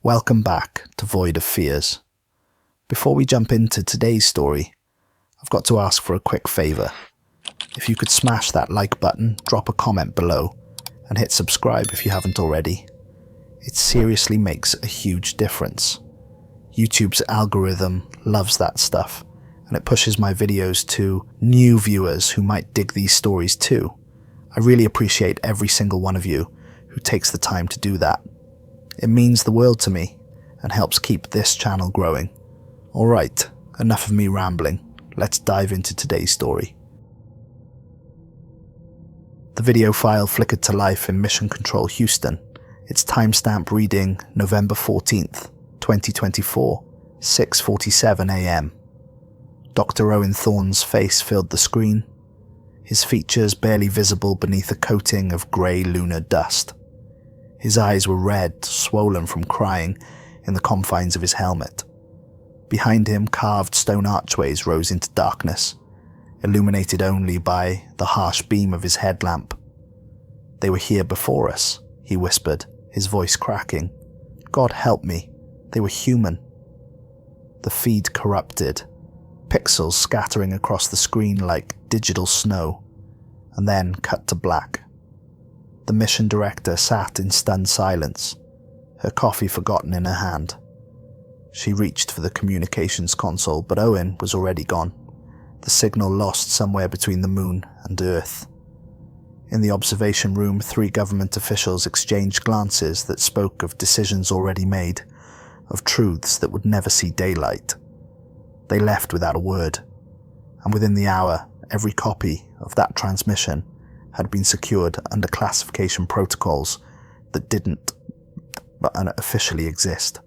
Welcome back to Void of Fears. Before we jump into today's story, I've got to ask for a quick favour. If you could smash that like button, drop a comment below, and hit subscribe if you haven't already. It seriously makes a huge difference. YouTube's algorithm loves that stuff, and it pushes my videos to new viewers who might dig these stories too. I really appreciate every single one of you who takes the time to do that. It means the world to me and helps keep this channel growing. Alright, enough of me rambling. Let's dive into today's story. The video file flickered to life in Mission Control Houston. Its timestamp reading November 14th, 2024, 6:47 AM. Dr. Owen Thorne's face filled the screen, his features barely visible beneath a coating of grey lunar dust. His eyes were red, swollen from crying, in the confines of his helmet. Behind him, carved stone archways rose into darkness, illuminated only by the harsh beam of his headlamp. "They were here before us," he whispered, his voice cracking. "God help me, they were human." The feed corrupted, pixels scattering across the screen like digital snow, and then cut to black. The mission director sat in stunned silence, her coffee forgotten in her hand. She reached for the communications console, but Owen was already gone, the signal lost somewhere between the moon and Earth. In the observation room, 3 government officials exchanged glances that spoke of decisions already made, of truths that would never see daylight. They left without a word, and within the hour, every copy of that transmission had been secured under classification protocols that didn't officially exist.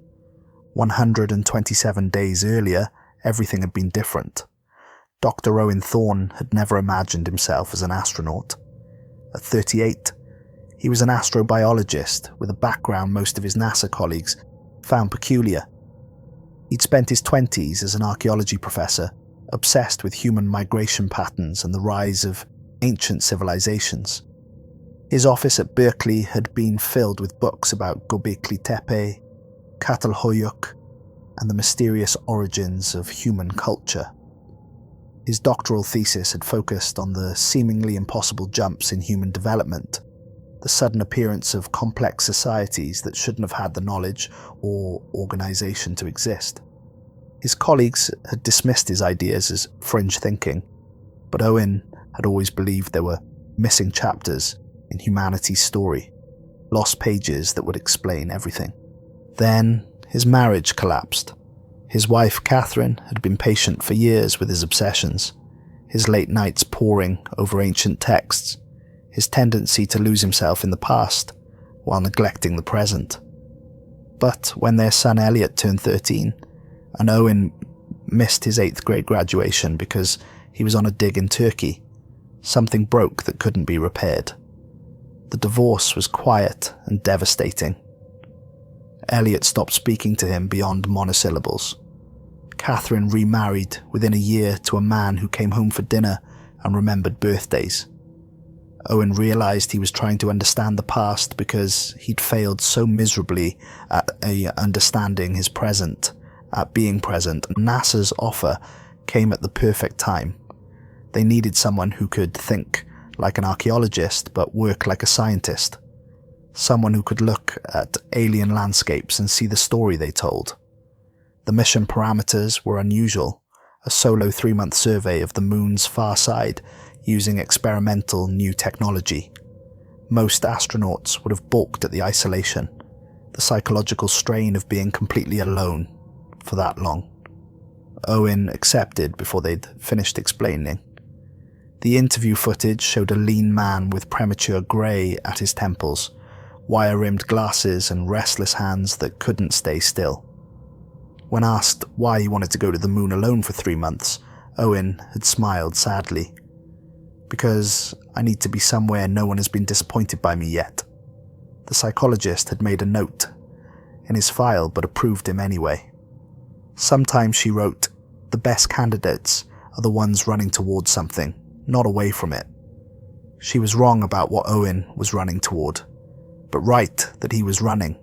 127 days earlier, everything had been different. Dr. Owen Thorne had never imagined himself as an astronaut. At 38, he was an astrobiologist with a background most of his NASA colleagues found peculiar. He'd spent his 20s as an archaeology professor, obsessed with human migration patterns and the rise of ancient civilizations. His office at Berkeley had been filled with books about Göbekli Tepe, Catalhoyuk, and the mysterious origins of human culture. His doctoral thesis had focused on the seemingly impossible jumps in human development, the sudden appearance of complex societies that shouldn't have had the knowledge or organization to exist. His colleagues had dismissed his ideas as fringe thinking, but Owen had always believed there were missing chapters in humanity's story, lost pages that would explain everything. Then his marriage collapsed. His wife, Catherine, had been patient for years with his obsessions, his late nights poring over ancient texts, his tendency to lose himself in the past while neglecting the present. But when their son Elliot turned 13, and Owen missed his 8th grade graduation because he was on a dig in Turkey, something broke that couldn't be repaired. The divorce was quiet and devastating. Elliot stopped speaking to him beyond monosyllables. Catherine remarried within a year to a man who came home for dinner and remembered birthdays. Owen realized he was trying to understand the past because he'd failed so miserably at understanding his present, at being present. NASA's offer came at the perfect time. They needed someone who could think like an archaeologist but work like a scientist. Someone who could look at alien landscapes and see the story they told. The mission parameters were unusual, a solo 3-month survey of the moon's far side using experimental new technology. Most astronauts would have balked at the isolation, the psychological strain of being completely alone for that long. Owen accepted before they'd finished explaining. The interview footage showed a lean man with premature grey at his temples, wire-rimmed glasses and restless hands that couldn't stay still. When asked why he wanted to go to the moon alone for 3 months, Owen had smiled sadly. "Because I need to be somewhere no one has been disappointed by me yet." The psychologist had made a note in his file but approved him anyway. Sometimes she wrote, "The best candidates are the ones running towards something, not away from it." She was wrong about what Owen was running toward, but right that he was running.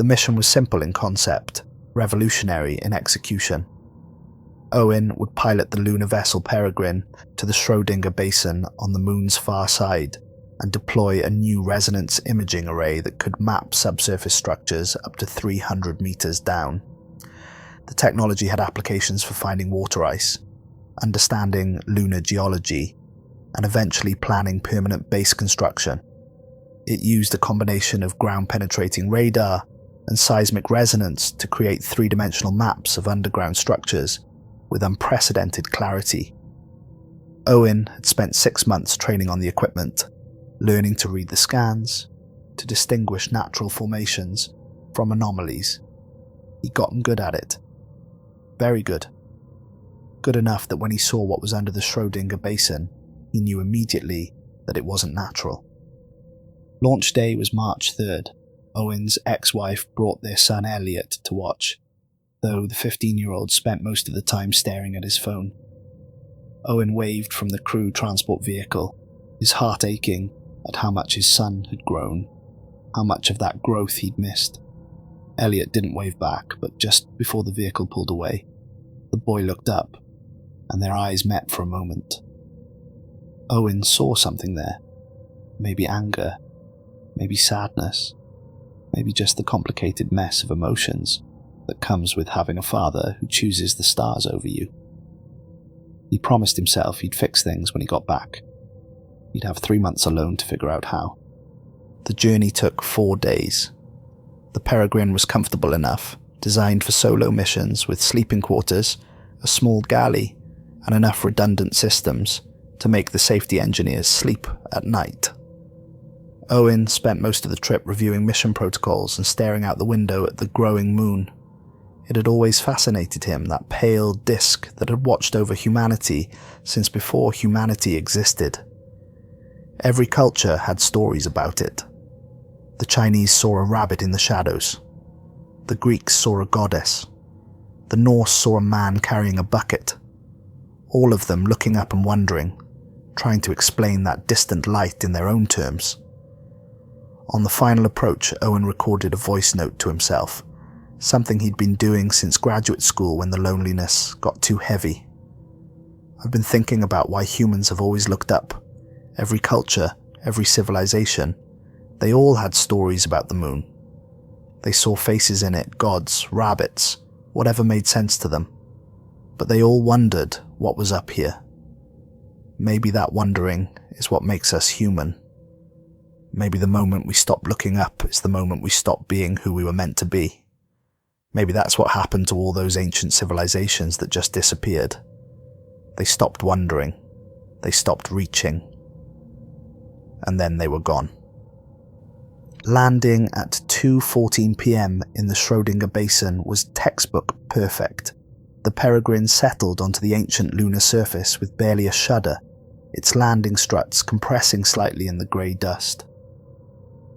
The mission was simple in concept, revolutionary in execution. Owen would pilot the lunar vessel Peregrine to the Schrödinger basin on the moon's far side and deploy a new resonance imaging array that could map subsurface structures up to 300 meters down. The technology had applications for finding water ice, understanding lunar geology, and eventually planning permanent base construction. It used a combination of ground-penetrating radar and seismic resonance to create three-dimensional maps of underground structures with unprecedented clarity. Owen had spent 6 months training on the equipment, learning to read the scans, to distinguish natural formations from anomalies. He'd gotten good at it. Very good. Good enough that when he saw what was under the Schrödinger basin, he knew immediately that it wasn't natural. Launch day was March 3rd. Owen's ex-wife brought their son Elliot to watch, though the 15-year-old spent most of the time staring at his phone. Owen waved from the crew transport vehicle, his heart aching at how much his son had grown, how much of that growth he'd missed. Elliot didn't wave back, but just before the vehicle pulled away, the boy looked up, and their eyes met for a moment. Owen saw something there. Maybe anger, maybe sadness, maybe just the complicated mess of emotions that comes with having a father who chooses the stars over you. He promised himself he'd fix things when he got back. He'd have 3 months alone to figure out how. The journey took 4 days. The Peregrine was comfortable enough, designed for solo missions with sleeping quarters, a small galley, and enough redundant systems to make the safety engineers sleep at night. Owen spent most of the trip reviewing mission protocols and staring out the window at the growing moon. It had always fascinated him, that pale disk that had watched over humanity since before humanity existed. Every culture had stories about it. The Chinese saw a rabbit in the shadows. The Greeks saw a goddess. The Norse saw a man carrying a bucket. All of them looking up and wondering, trying to explain that distant light in their own terms. On the final approach, Owen recorded a voice note to himself, something he'd been doing since graduate school when the loneliness got too heavy. I've been thinking about why humans have always looked up. Every culture, every civilization, they all had stories about the moon. They saw faces in it, gods, rabbits, whatever made sense to them. But they all wondered what was up here. Maybe that wondering is what makes us human. Maybe the moment we stop looking up is the moment we stop being who we were meant to be. Maybe that's what happened to all those ancient civilizations that just disappeared. They stopped wondering. They stopped reaching. And then they were gone. Landing at 2:14 p.m. in the Schrödinger basin was textbook perfect. The Peregrine settled onto the ancient lunar surface with barely a shudder, its landing struts compressing slightly in the grey dust.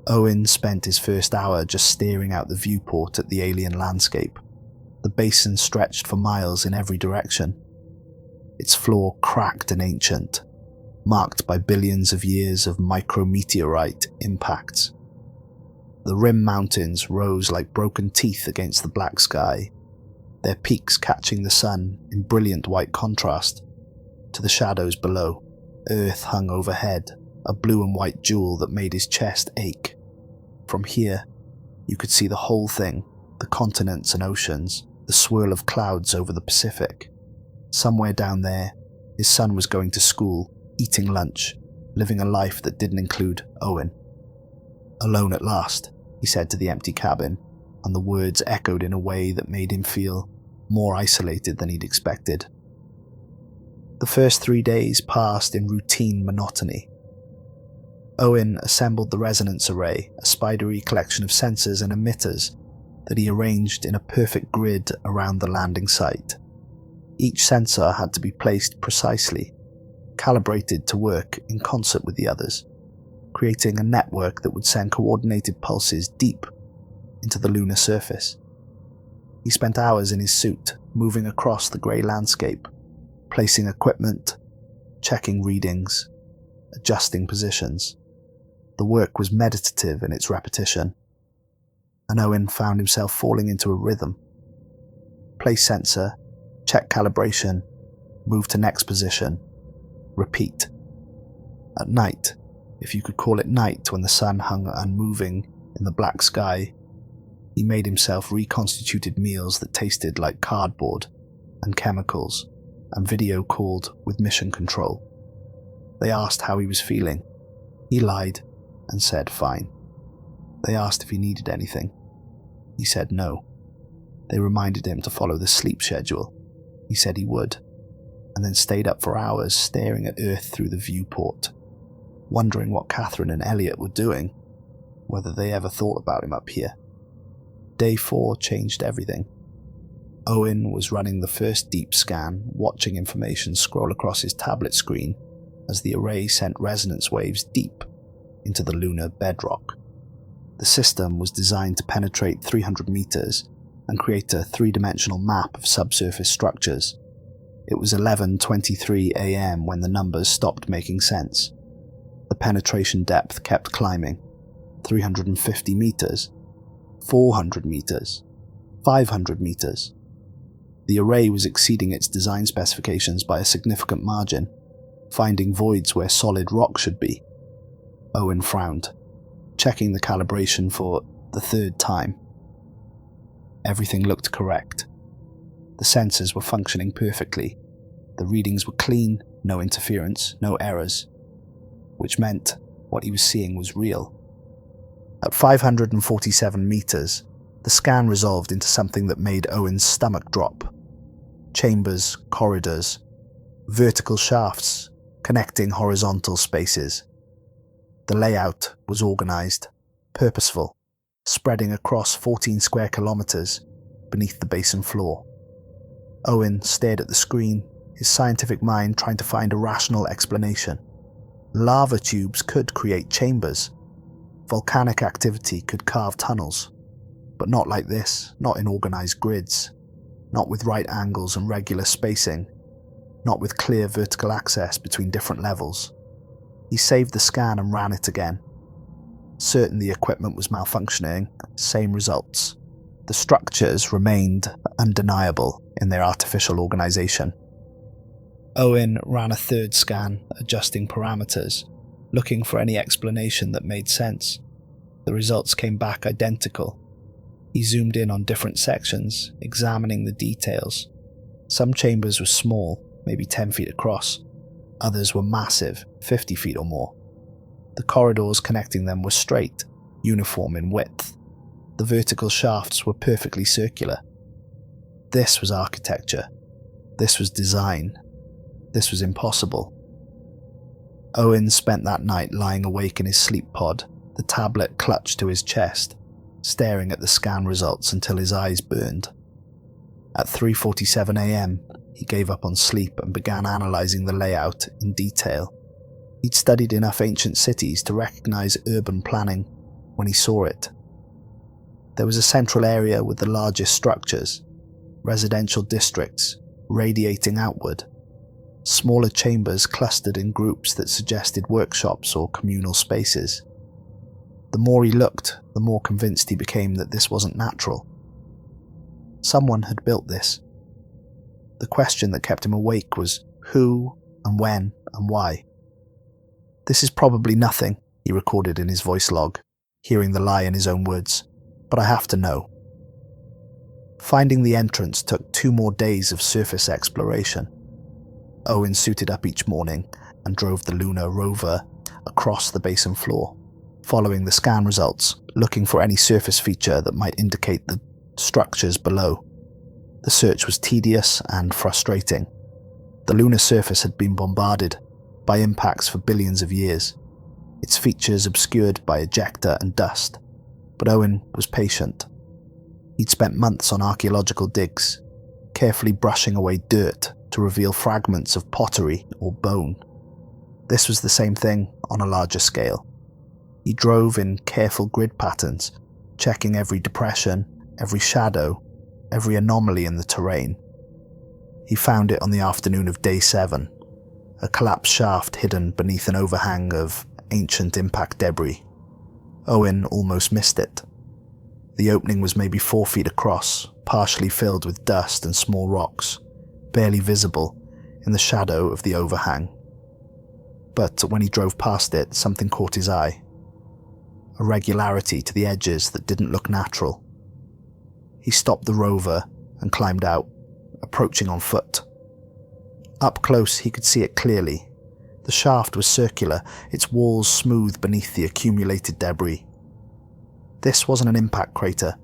Owen spent his first hour just staring out the viewport at the alien landscape. The basin stretched for miles in every direction. Its floor cracked and ancient, marked by billions of years of micrometeorite impacts. The rim mountains rose like broken teeth against the black sky, their peaks catching the sun in brilliant white contrast to the shadows below. Earth hung overhead, a blue and white jewel that made his chest ache. From here, you could see the whole thing, the continents and oceans, the swirl of clouds over the Pacific. Somewhere down there, his son was going to school, eating lunch, living a life that didn't include Owen. Alone at last, he said to the empty cabin, and the words echoed in a way that made him feel more isolated than he'd expected. The first 3 days passed in routine monotony. Owen assembled the resonance array, a spidery collection of sensors and emitters that he arranged in a perfect grid around the landing site. Each sensor had to be placed precisely, calibrated to work in concert with the others, creating a network that would send coordinated pulses deep into the lunar surface. He spent hours in his suit, moving across the grey landscape, placing equipment, checking readings, adjusting positions. The work was meditative in its repetition. and Owen found himself falling into a rhythm. Place sensor, check calibration, move to next position, repeat. At night, if you could call it night when the sun hung unmoving in the black sky, he made himself reconstituted meals that tasted like cardboard and chemicals, and video called with mission control. They asked how he was feeling. He lied and said fine. They asked if he needed anything. He said no. They reminded him to follow the sleep schedule. He said he would, and then stayed up for hours staring at Earth through the viewport, wondering what Catherine and Elliot were doing, whether they ever thought about him up here. Day 4 changed everything. Owen was running the first deep scan, watching information scroll across his tablet screen as the array sent resonance waves deep into the lunar bedrock. The system was designed to penetrate 300 meters and create a three-dimensional map of subsurface structures. It was 11:23 a.m. when the numbers stopped making sense. The penetration depth kept climbing. 350 meters, 400 meters, 500 meters. The array was exceeding its design specifications by a significant margin, finding voids where solid rock should be. Owen frowned, checking the calibration for the third time. Everything looked correct. The sensors were functioning perfectly. The readings were clean, no interference, no errors, which meant what he was seeing was real. At 547 meters, the scan resolved into something that made Owen's stomach drop. Chambers, corridors, vertical shafts connecting horizontal spaces. The layout was organized, purposeful, spreading across 14 square kilometers beneath the basin floor. Owen stared at the screen, his scientific mind trying to find a rational explanation. Lava tubes could create chambers. Volcanic activity could carve tunnels. But not like this, not in organized grids. Not with right angles and regular spacing. Not with clear vertical access between different levels. He saved the scan and ran it again. Certain the equipment was malfunctioning, same results. The structures remained undeniable in their artificial organization. Owen ran a third scan, adjusting parameters, looking for any explanation that made sense. The results came back identical. He zoomed in on different sections, examining the details. Some chambers were small, maybe 10 feet across. Others were massive, 50 feet or more. The corridors connecting them were straight, uniform in width. The vertical shafts were perfectly circular. This was architecture. This was design. This was impossible. Owen spent that night lying awake in his sleep pod, the tablet clutched to his chest, staring at the scan results until his eyes burned. At 3:47 a.m., he gave up on sleep and began analysing the layout in detail. He'd studied enough ancient cities to recognise urban planning when he saw it. There was a central area with the largest structures, residential districts radiating outward, smaller chambers clustered in groups that suggested workshops or communal spaces. The more he looked, the more convinced he became that this wasn't natural. Someone had built this. The question that kept him awake was who and when and why. "This is probably nothing," he recorded in his voice log, hearing the lie in his own words, "but I have to know." Finding the entrance took 2 more days of surface exploration. Owen suited up each morning and drove the lunar rover across the basin floor, following the scan results, looking for any surface feature that might indicate the structures below. The search was tedious and frustrating. The lunar surface had been bombarded by impacts for billions of years, its features obscured by ejecta and dust, but Owen was patient. He'd spent months on archaeological digs, carefully brushing away dirt to reveal fragments of pottery or bone. This was the same thing on a larger scale. He drove in careful grid patterns, checking every depression, every shadow, every anomaly in the terrain. He found it on the afternoon of day 7, a collapsed shaft hidden beneath an overhang of ancient impact debris. Owen almost missed it. The opening was maybe 4 feet across, partially filled with dust and small rocks, barely visible in the shadow of the overhang. But when he drove past it, something caught his eye. A regularity to the edges that didn't look natural. He stopped the rover and climbed out, approaching on foot. Up close he could see it clearly. The shaft was circular, its walls smooth beneath the accumulated debris. This wasn't an impact crater.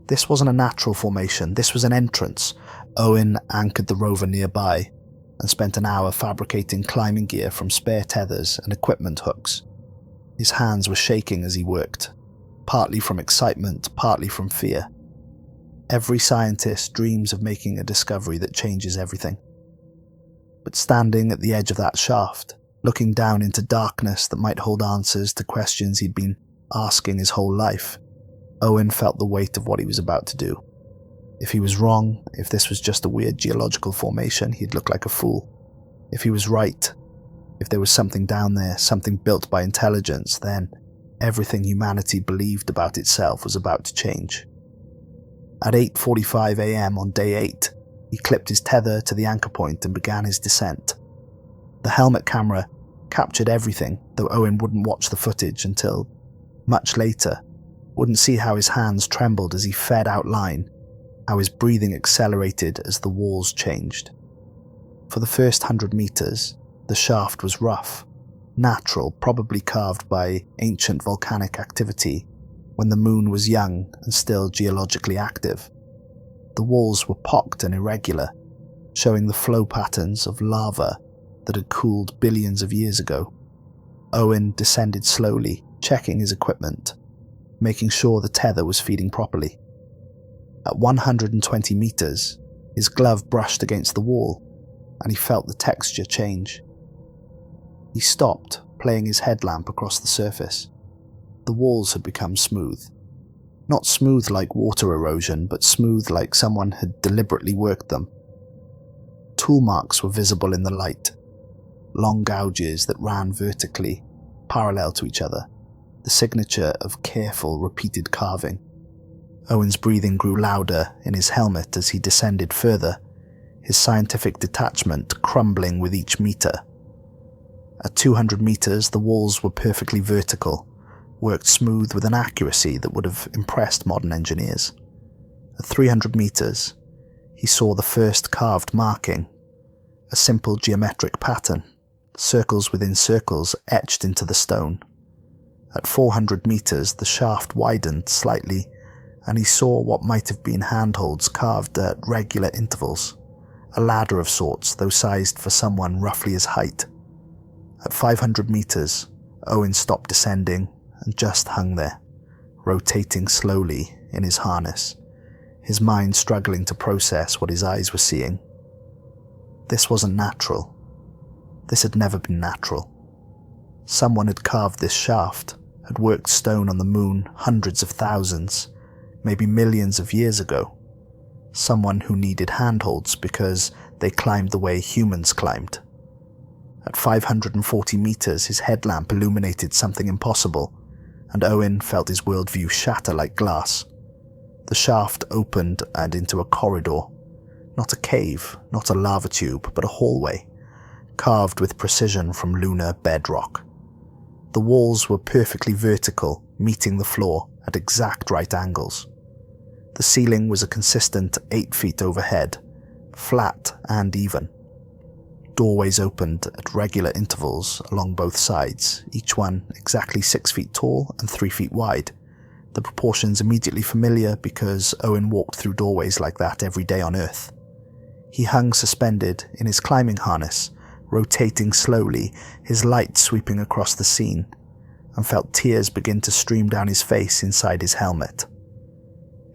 This wasn't a natural formation, this was an entrance. Owen anchored the rover nearby and spent an hour fabricating climbing gear from spare tethers and equipment hooks. His hands were shaking as he worked, partly from excitement, partly from fear. Every scientist dreams of making a discovery that changes everything. But standing at the edge of that shaft, looking down into darkness that might hold answers to questions he'd been asking his whole life, Owen felt the weight of what he was about to do. If he was wrong, if this was just a weird geological formation, he'd look like a fool. If he was right, if there was something down there, something built by intelligence, then everything humanity believed about itself was about to change. At 8:45 a.m. on day 8, he clipped his tether to the anchor point and began his descent. The helmet camera captured everything, though Owen wouldn't watch the footage until much later, wouldn't see how his hands trembled as he fed out line, how his breathing accelerated as the walls changed. For the first 100 meters, the shaft was rough, natural, probably carved by ancient volcanic activity when the moon was young and still geologically active. The walls were pocked and irregular, showing the flow patterns of lava that had cooled billions of years ago. Owen descended slowly, checking his equipment, making sure the tether was feeding properly. At 120 meters, his glove brushed against the wall, and he felt the texture change. He stopped, playing his headlamp across the surface. The walls had become smooth. Not smooth like water erosion, but smooth like someone had deliberately worked them. Tool marks were visible in the light, long gouges that ran vertically, parallel to each other, the signature of careful, repeated carving. Owen's breathing grew louder in his helmet as he descended further, his scientific detachment crumbling with each meter. At 200 meters, the walls were perfectly vertical, worked smooth with an accuracy that would have impressed modern engineers. At 300 meters, he saw the first carved marking, a simple geometric pattern, circles within circles etched into the stone. At 400 meters, the shaft widened slightly, and he saw what might have been handholds carved at regular intervals, a ladder of sorts, though sized for someone roughly his height. At 500 meters, Owen stopped descending and just hung there, rotating slowly in his harness, his mind struggling to process what his eyes were seeing. This wasn't natural. This had never been natural. Someone had carved this shaft, had worked stone on the moon hundreds of thousands, maybe millions of years ago. Someone who needed handholds because they climbed the way humans climbed. At 540 meters, his headlamp illuminated something impossible, and Owen felt his worldview shatter like glass. The shaft opened and into a corridor, not a cave, not a lava tube, but a hallway, carved with precision from lunar bedrock. The walls were perfectly vertical, meeting the floor at exact right angles. The ceiling was a consistent 8 feet overhead, flat and even. Doorways opened at regular intervals along both sides, each one exactly 6 feet tall and 3 feet wide. The proportions immediately familiar because Owen walked through doorways like that every day on Earth. He hung suspended in his climbing harness, rotating slowly, his light sweeping across the scene, and felt tears begin to stream down his face inside his helmet.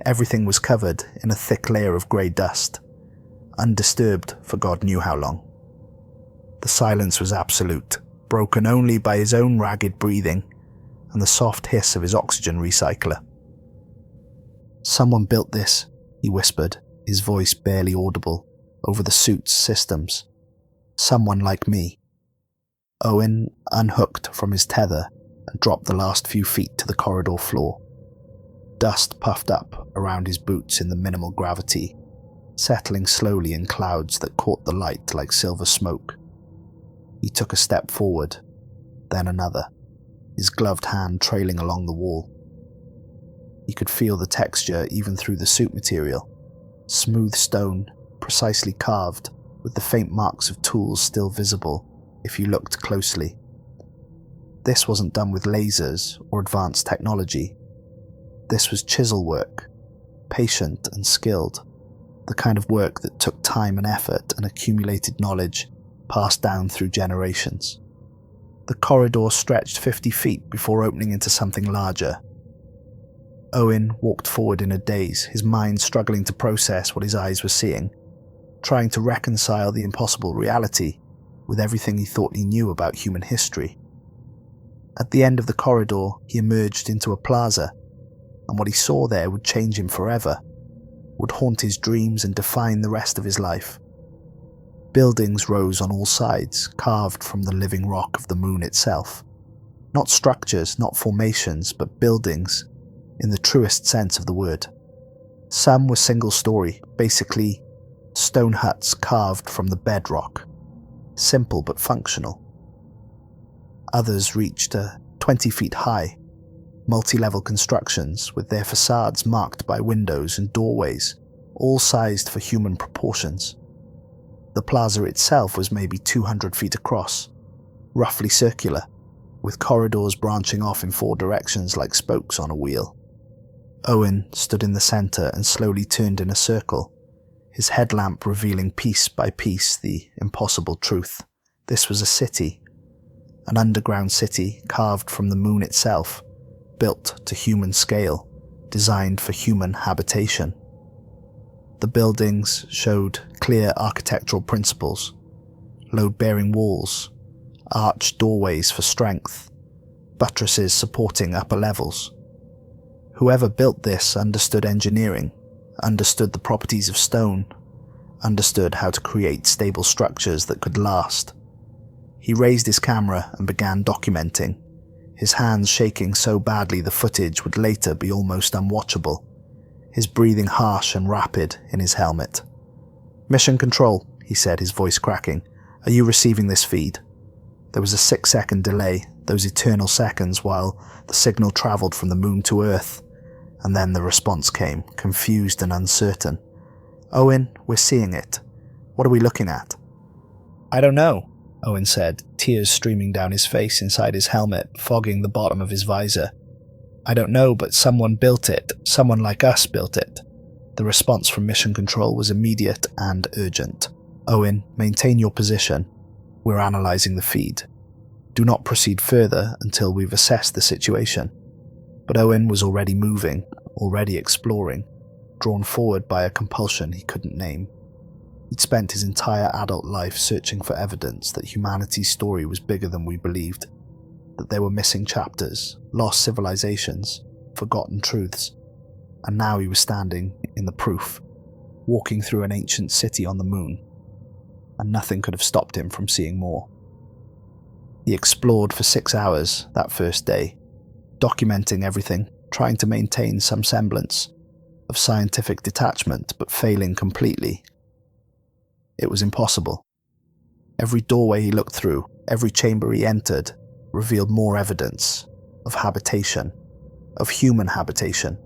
Everything was covered in a thick layer of grey dust, undisturbed for God knew how long. The silence was absolute, broken only by his own ragged breathing and the soft hiss of his oxygen recycler. "Someone built this," he whispered, his voice barely audible over the suit's systems. "Someone like me." Owen unhooked from his tether and dropped the last few feet to the corridor floor. Dust puffed up around his boots in the minimal gravity, settling slowly in clouds that caught the light like silver smoke. He took a step forward, then another, his gloved hand trailing along the wall. He could feel the texture even through the suit material, smooth stone, precisely carved, with the faint marks of tools still visible if you looked closely. This wasn't done with lasers or advanced technology. This was chisel work, patient and skilled, the kind of work that took time and effort and accumulated knowledge passed down through generations. The corridor stretched 50 feet before opening into something larger. Owen walked forward in a daze, his mind struggling to process what his eyes were seeing, trying to reconcile the impossible reality with everything he thought he knew about human history. At the end of the corridor, he emerged into a plaza, and what he saw there would change him forever, would haunt his dreams and define the rest of his life. Buildings rose on all sides, carved from the living rock of the moon itself. Not structures, not formations, but buildings, in the truest sense of the word. Some were single-story, basically stone huts carved from the bedrock, simple but functional. Others reached 20 feet high, multi-level constructions with their facades marked by windows and doorways, all sized for human proportions. The plaza itself was maybe 200 feet across, roughly circular, with corridors branching off in 4 directions like spokes on a wheel. Owen stood in the center and slowly turned in a circle, his headlamp revealing piece by piece the impossible truth. This was a city, an underground city carved from the moon itself, built to human scale, designed for human habitation. The buildings showed clear architectural principles: load-bearing walls, arched doorways for strength, buttresses supporting upper levels. Whoever built this understood engineering, understood the properties of stone, understood how to create stable structures that could last. He raised his camera and began documenting, his hands shaking so badly the footage would later be almost unwatchable, his breathing harsh and rapid in his helmet. "Mission Control," he said, his voice cracking. "Are you receiving this feed?" There was a 6-second delay, those eternal seconds while the signal travelled from the moon to Earth, and then the response came, confused and uncertain. "Owen, we're seeing it. What are we looking at?" "I don't know," Owen said, tears streaming down his face inside his helmet, fogging the bottom of his visor. "I don't know, but someone built it. Someone like us built it." The response from Mission Control was immediate and urgent. "Owen, maintain your position. We're analysing the feed. Do not proceed further until we've assessed the situation." But Owen was already moving, already exploring, drawn forward by a compulsion he couldn't name. He'd spent his entire adult life searching for evidence that humanity's story was bigger than we believed, that there were missing chapters, lost civilizations, forgotten truths, and now he was standing in the proof, walking through an ancient city on the moon, and nothing could have stopped him from seeing more. He explored for 6 hours that first day, documenting everything, trying to maintain some semblance of scientific detachment, but failing completely. It was impossible. Every doorway he looked through, every chamber he entered, revealed more evidence of habitation, of human habitation.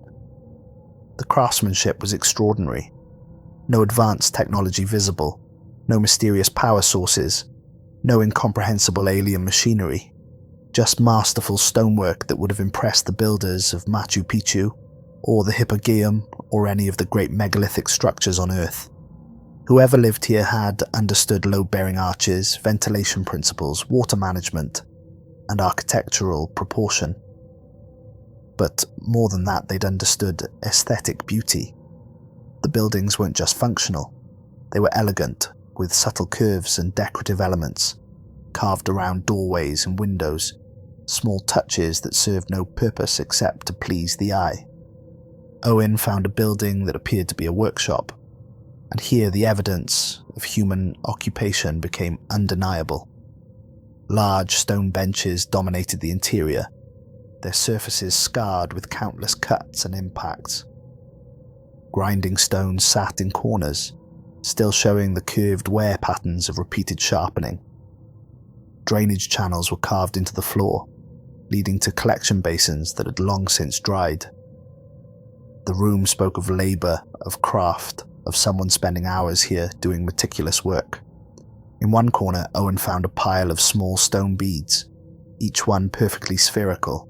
The craftsmanship was extraordinary. No advanced technology visible, no mysterious power sources, no incomprehensible alien machinery, just masterful stonework that would have impressed the builders of Machu Picchu, or the Hippogeum, or any of the great megalithic structures on Earth. Whoever lived here had understood load-bearing arches, ventilation principles, water management, and architectural proportion. But more than that, they'd understood aesthetic beauty. The buildings weren't just functional, they were elegant, with subtle curves and decorative elements, carved around doorways and windows, small touches that served no purpose except to please the eye. Owen found a building that appeared to be a workshop, and here the evidence of human occupation became undeniable. Large stone benches dominated the interior, their surfaces scarred with countless cuts and impacts. Grinding stones sat in corners, still showing the curved wear patterns of repeated sharpening. Drainage channels were carved into the floor, leading to collection basins that had long since dried. The room spoke of labour, of craft, of someone spending hours here doing meticulous work. In one corner, Owen found a pile of small stone beads, each one perfectly spherical,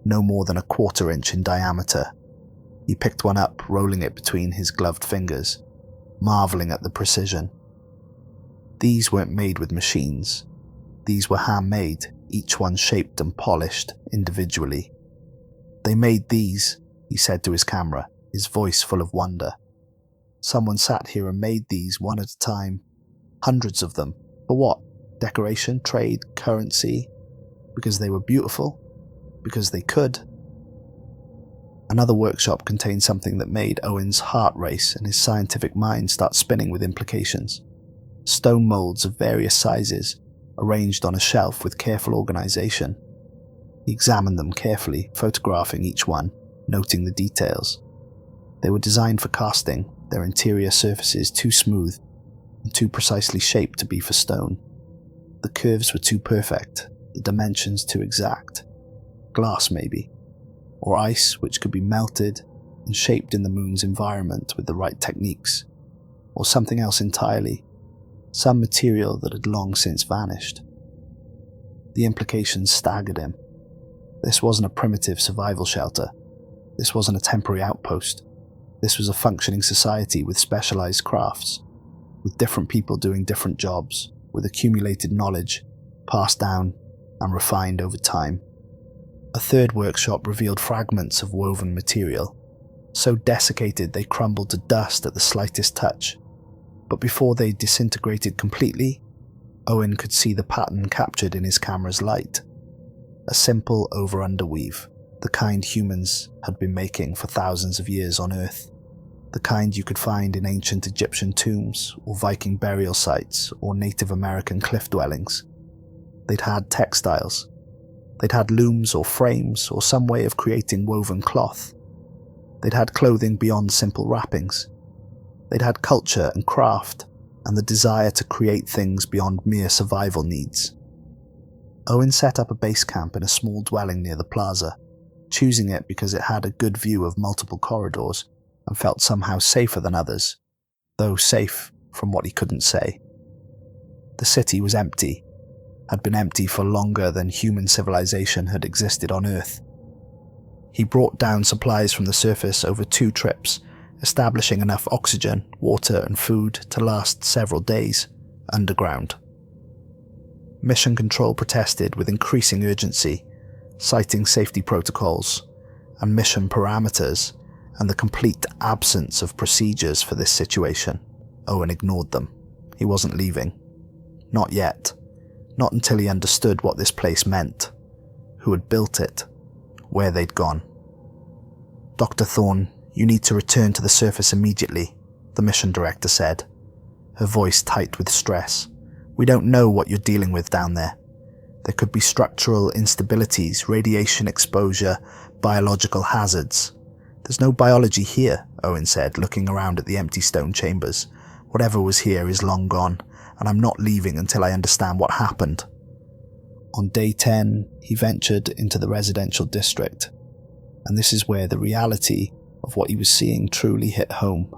no more than a 1/4 inch in diameter. He picked one up, rolling it between his gloved fingers, marvelling at the precision. These weren't made with machines. These were handmade, each one shaped and polished individually. "They made these," he said to his camera, his voice full of wonder. "Someone sat here and made these one at a time. Hundreds of them. For what? Decoration, trade, currency? Because they were beautiful? Because they could?" Another workshop contained something that made Owen's heart race and his scientific mind start spinning with implications. Stone molds of various sizes, arranged on a shelf with careful organization. He examined them carefully, photographing each one, noting the details. They were designed for casting, their interior surfaces too smooth and too precisely shaped to be for stone. The curves were too perfect, the dimensions too exact. Glass, maybe. Or ice, which could be melted and shaped in the moon's environment with the right techniques. Or something else entirely. Some material that had long since vanished. The implications staggered him. This wasn't a primitive survival shelter. This wasn't a temporary outpost. This was a functioning society with specialized crafts, with different people doing different jobs, with accumulated knowledge, passed down and refined over time. A third workshop revealed fragments of woven material, so desiccated they crumbled to dust at the slightest touch. But before they disintegrated completely, Owen could see the pattern captured in his camera's light. A simple over-under weave, the kind humans had been making for thousands of years on Earth. The kind you could find in ancient Egyptian tombs, or Viking burial sites, or Native American cliff dwellings. They'd had textiles. They'd had looms or frames, or some way of creating woven cloth. They'd had clothing beyond simple wrappings. They'd had culture and craft, and the desire to create things beyond mere survival needs. Owen set up a base camp in a small dwelling near the plaza, choosing it because it had a good view of multiple corridors and felt somehow safer than others, though safe from what he couldn't say. The city was empty, had been empty for longer than human civilization had existed on Earth. He brought down supplies from the surface over 2 trips, establishing enough oxygen, water and food to last several days, underground. Mission Control protested with increasing urgency, citing safety protocols and mission parameters and the complete absence of procedures for this situation. Owen ignored them. He wasn't leaving. Not yet. Not until he understood what this place meant, who had built it, where they'd gone. "Dr. Thorne, you need to return to the surface immediately," the mission director said, her voice tight with stress. "We don't know what you're dealing with down there. There could be structural instabilities, radiation exposure, biological hazards." "There's no biology here," Owen said, looking around at the empty stone chambers. "Whatever was here is long gone, and I'm not leaving until I understand what happened." On day 10, he ventured into the residential district, and this is where the reality of what he was seeing truly hit home.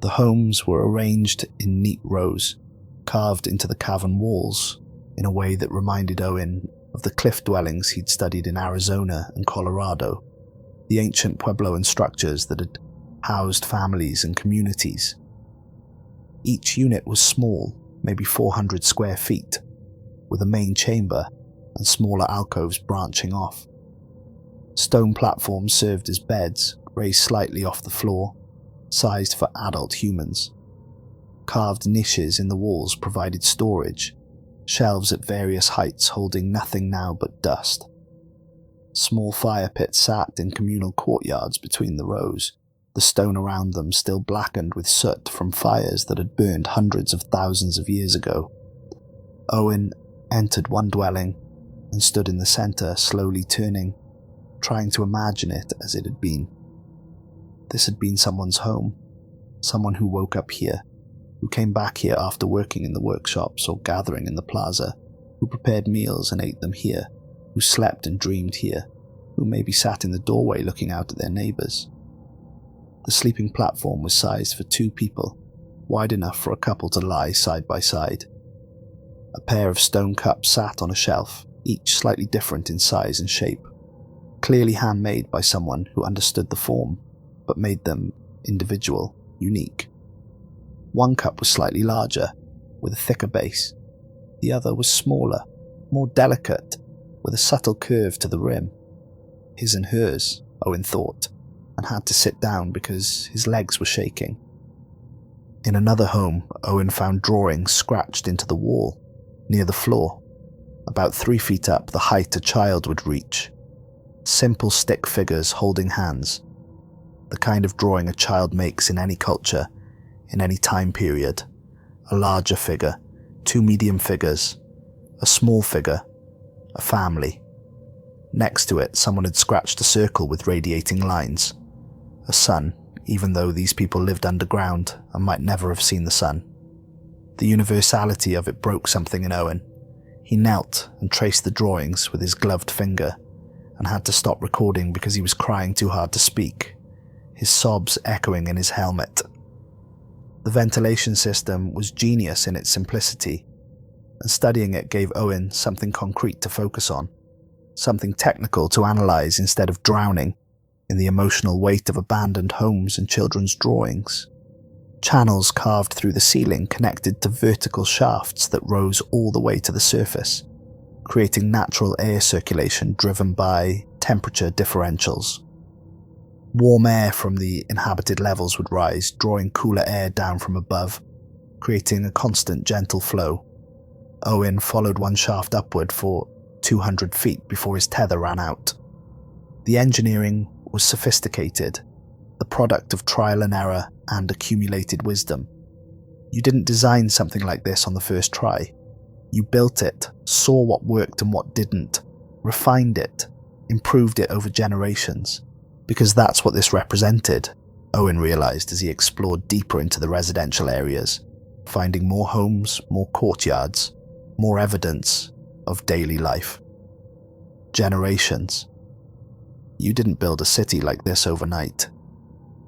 The homes were arranged in neat rows, carved into the cavern walls in a way that reminded Owen of the cliff dwellings he'd studied in Arizona and Colorado, the ancient Puebloan structures that had housed families and communities. Each unit was small, maybe 400 square feet, with a main chamber and smaller alcoves branching off. Stone platforms served as beds, raised slightly off the floor, sized for adult humans. Carved niches in the walls provided storage, shelves at various heights holding nothing now but dust. Small fire pits sat in communal courtyards between the rows, the stone around them still blackened with soot from fires that had burned hundreds of thousands of years ago. Owen entered one dwelling and stood in the center, slowly turning, trying to imagine it as it had been. This had been someone's home, someone who woke up here, who came back here after working in the workshops or gathering in the plaza, who prepared meals and ate them here, who slept and dreamed here, who maybe sat in the doorway looking out at their neighbours. The sleeping platform was sized for 2 people, wide enough for a couple to lie side by side. A pair of stone cups sat on a shelf, each slightly different in size and shape, clearly handmade by someone who understood the form, but made them individual, unique. One cup was slightly larger, with a thicker base. The other was smaller, more delicate, with a subtle curve to the rim. His and hers, Owen thought, and had to sit down because his legs were shaking. In another home, Owen found drawings scratched into the wall, near the floor, about 3 feet up, the height a child would reach. Simple stick figures holding hands, the kind of drawing a child makes in any culture, in any time period. A larger figure, 2 medium figures, a small figure, a family. Next to it, someone had scratched a circle with radiating lines. A sun, even though these people lived underground and might never have seen the sun. The universality of it broke something in Owen. He knelt and traced the drawings with his gloved finger, and had to stop recording because he was crying too hard to speak, his sobs echoing in his helmet. The ventilation system was genius in its simplicity, and studying it gave Owen something concrete to focus on, something technical to analyze instead of drowning in the emotional weight of abandoned homes and children's drawings. Channels carved through the ceiling connected to vertical shafts that rose all the way to the surface, creating natural air circulation driven by temperature differentials. Warm air from the inhabited levels would rise, drawing cooler air down from above, creating a constant gentle flow. Owen followed one shaft upward for 200 feet before his tether ran out. The engineering was sophisticated, the product of trial and error and accumulated wisdom. You didn't design something like this on the first try. You built it, saw what worked and what didn't, refined it, improved it over generations. Because that's what this represented, Owen realized as he explored deeper into the residential areas, finding more homes, more courtyards, more evidence of daily life. Generations. You didn't build a city like this overnight.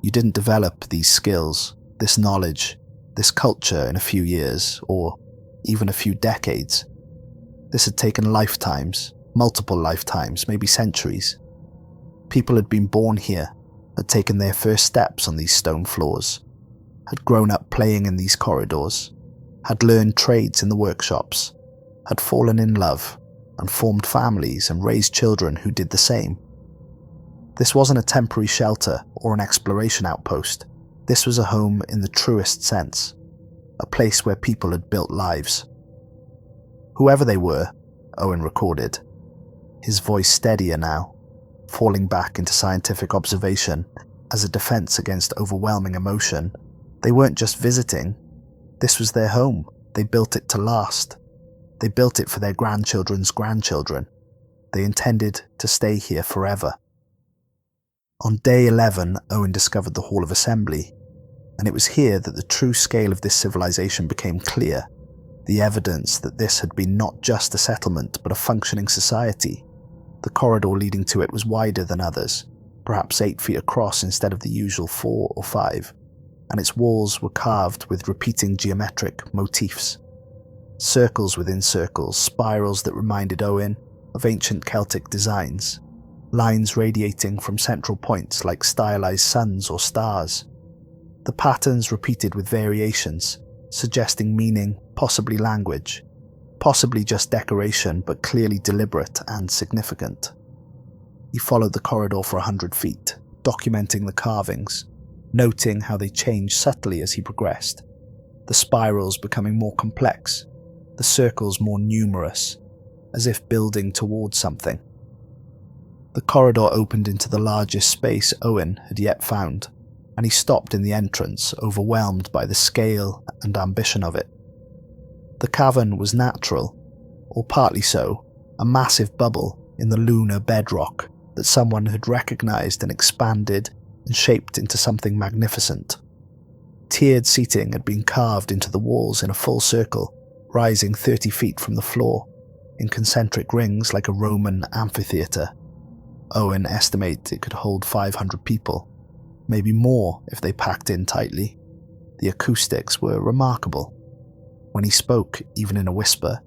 You didn't develop these skills, this knowledge, this culture in a few years, or even a few decades. This had taken lifetimes, multiple lifetimes, maybe centuries. People had been born here, had taken their first steps on these stone floors, had grown up playing in these corridors, had learned trades in the workshops, had fallen in love, and formed families and raised children who did the same. This wasn't a temporary shelter or an exploration outpost. This was a home in the truest sense, a place where people had built lives. Whoever they were, Owen recorded, his voice steadier now, falling back into scientific observation as a defense against overwhelming emotion. They weren't just visiting. This was their home. They built it to last. They built it for their grandchildren's grandchildren. They intended to stay here forever. On day 11, Owen discovered the Hall of Assembly, and it was here that the true scale of this civilization became clear, the evidence that this had been not just a settlement but a functioning society. The corridor leading to it was wider than others, perhaps 8 feet across instead of the usual 4 or 5, and its walls were carved with repeating geometric motifs. Circles within circles, spirals that reminded Owen of ancient Celtic designs, lines radiating from central points like stylized suns or stars. The patterns repeated with variations, suggesting meaning, possibly language, possibly just decoration, but clearly deliberate and significant. He followed the corridor for 100 feet, documenting the carvings, noting how they changed subtly as he progressed, the spirals becoming more complex, the circles more numerous, as if building towards something. The corridor opened into the largest space Owen had yet found, and he stopped in the entrance, overwhelmed by the scale and ambition of it. The cavern was natural, or partly so, a massive bubble in the lunar bedrock, that someone had recognized and expanded and shaped into something magnificent. Tiered seating had been carved into the walls in a full circle, rising 30 feet from the floor, in concentric rings like a Roman amphitheatre. Owen estimated it could hold 500 people, maybe more if they packed in tightly. The acoustics were remarkable. When he spoke, even in a whisper,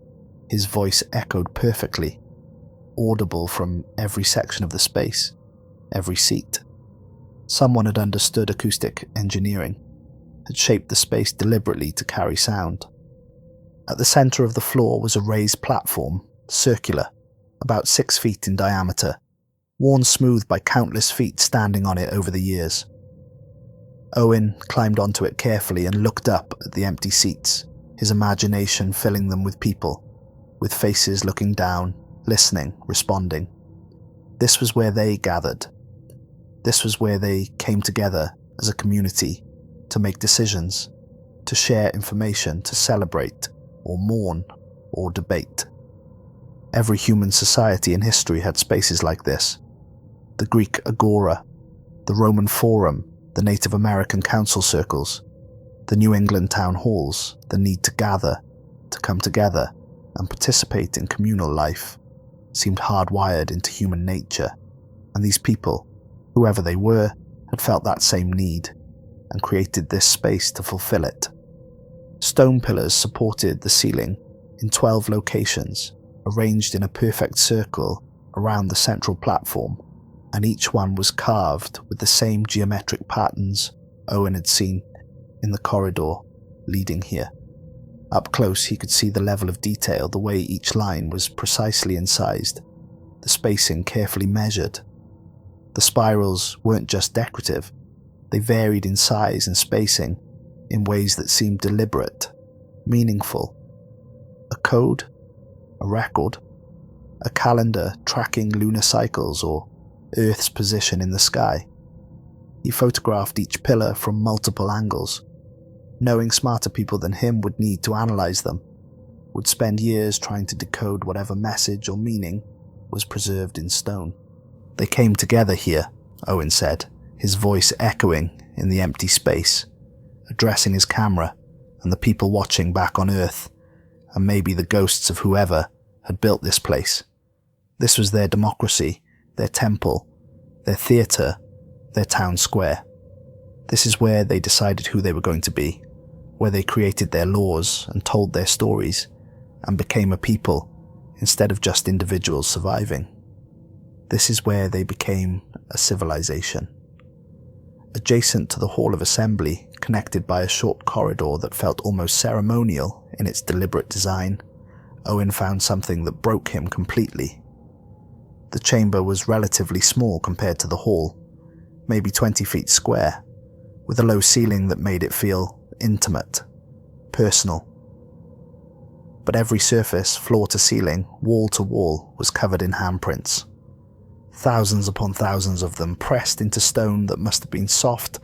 his voice echoed perfectly, audible from every section of the space, every seat. Someone had understood acoustic engineering, had shaped the space deliberately to carry sound. At the center of the floor was a raised platform, circular, about 6 feet in diameter, worn smooth by countless feet standing on it over the years. Owen climbed onto it carefully and looked up at the empty seats, his imagination filling them with people, with faces looking down, listening, responding. This was where they gathered. This was where they came together as a community to make decisions, to share information, to celebrate, or mourn, or debate. Every human society in history had spaces like this. The Greek agora, the Roman forum, the Native American council circles, the New England town halls, the need to gather, to come together and participate in communal life, seemed hardwired into human nature, and these people, whoever they were, had felt that same need, and created this space to fulfill it. Stone pillars supported the ceiling in 12 locations, arranged in a perfect circle around the central platform, and each one was carved with the same geometric patterns Owen had seen in the corridor leading here. Up close he could see the level of detail, the way each line was precisely incised, the spacing carefully measured. The spirals weren't just decorative, they varied in size and spacing in ways that seemed deliberate, meaningful. A code, a record, a calendar tracking lunar cycles or Earth's position in the sky. He photographed each pillar from multiple angles, knowing smarter people than him would need to analyze them, would spend years trying to decode whatever message or meaning was preserved in stone. They came together here, Owen said, his voice echoing in the empty space, addressing his camera and the people watching back on Earth, and maybe the ghosts of whoever had built this place. This was their democracy, their temple, their theatre, their town square. This is where they decided who they were going to be, where they created their laws and told their stories, and became a people instead of just individuals surviving. This is where they became a civilization. Adjacent to the Hall of Assembly, connected by a short corridor that felt almost ceremonial in its deliberate design, Owen found something that broke him completely. The chamber was relatively small compared to the hall, maybe 20 feet square, with a low ceiling that made it feel intimate, personal. But every surface, floor to ceiling, wall to wall, was covered in handprints. Thousands upon thousands of them pressed into stone that must have been soft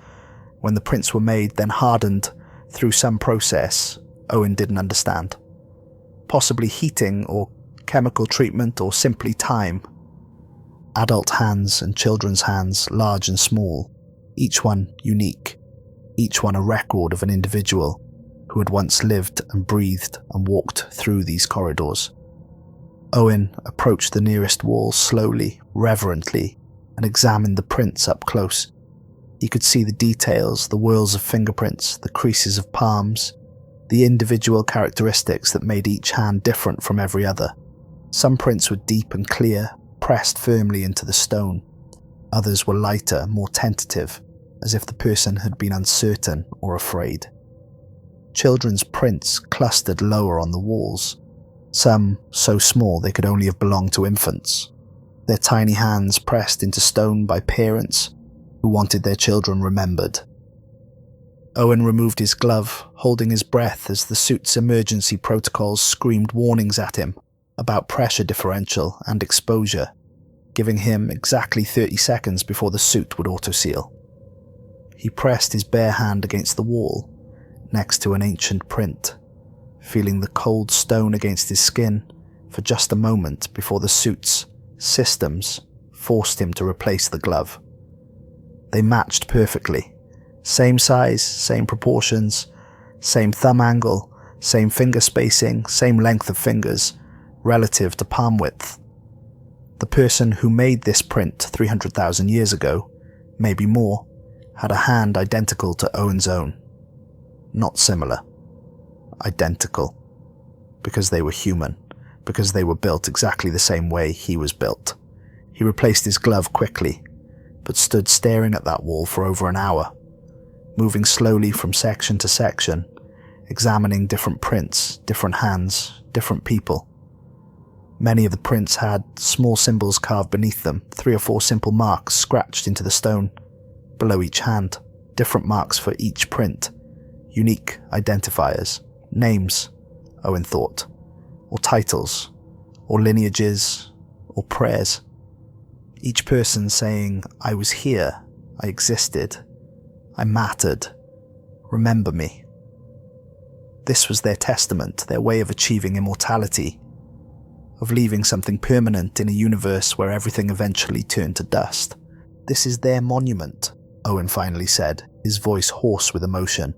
when the prints were made, then hardened through some process Owen didn't understand. Possibly heating or chemical treatment or simply time. Adult hands and children's hands, large and small, each one unique, each one a record of an individual who had once lived and breathed and walked through these corridors. Owen approached the nearest wall slowly, reverently, and examined the prints up close. He could see the details, the whorls of fingerprints, the creases of palms, the individual characteristics that made each hand different from every other. Some prints were deep and clear, pressed firmly into the stone. Others were lighter, more tentative, as if the person had been uncertain or afraid. Children's prints clustered lower on the walls, some so small they could only have belonged to infants, their tiny hands pressed into stone by parents who wanted their children remembered. Owen removed his glove, holding his breath as the suit's emergency protocols screamed warnings at him about pressure differential and exposure, giving him exactly 30 seconds before the suit would autoseal. He pressed his bare hand against the wall, next to an ancient print, feeling the cold stone against his skin for just a moment before the suit's systems forced him to replace the glove. They matched perfectly. Same size, same proportions, same thumb angle, same finger spacing, same length of fingers, relative to palm width. The person who made this print 300,000 years ago, maybe more, had a hand identical to Owen's own. Not similar. Identical. Because they were human. Because they were built exactly the same way he was built. He replaced his glove quickly, but stood staring at that wall for over an hour, moving slowly from section to section, examining different prints, different hands, different people. Many of the prints had small symbols carved beneath them, 3 or 4 simple marks scratched into the stone, below each hand, different marks for each print, unique identifiers, names, Owen thought, or titles, or lineages, or prayers. Each person saying, "I was here, I existed, I mattered, remember me." This was their testament, their way of achieving immortality, of leaving something permanent in a universe where everything eventually turned to dust. "This is their monument," Owen finally said, his voice hoarse with emotion.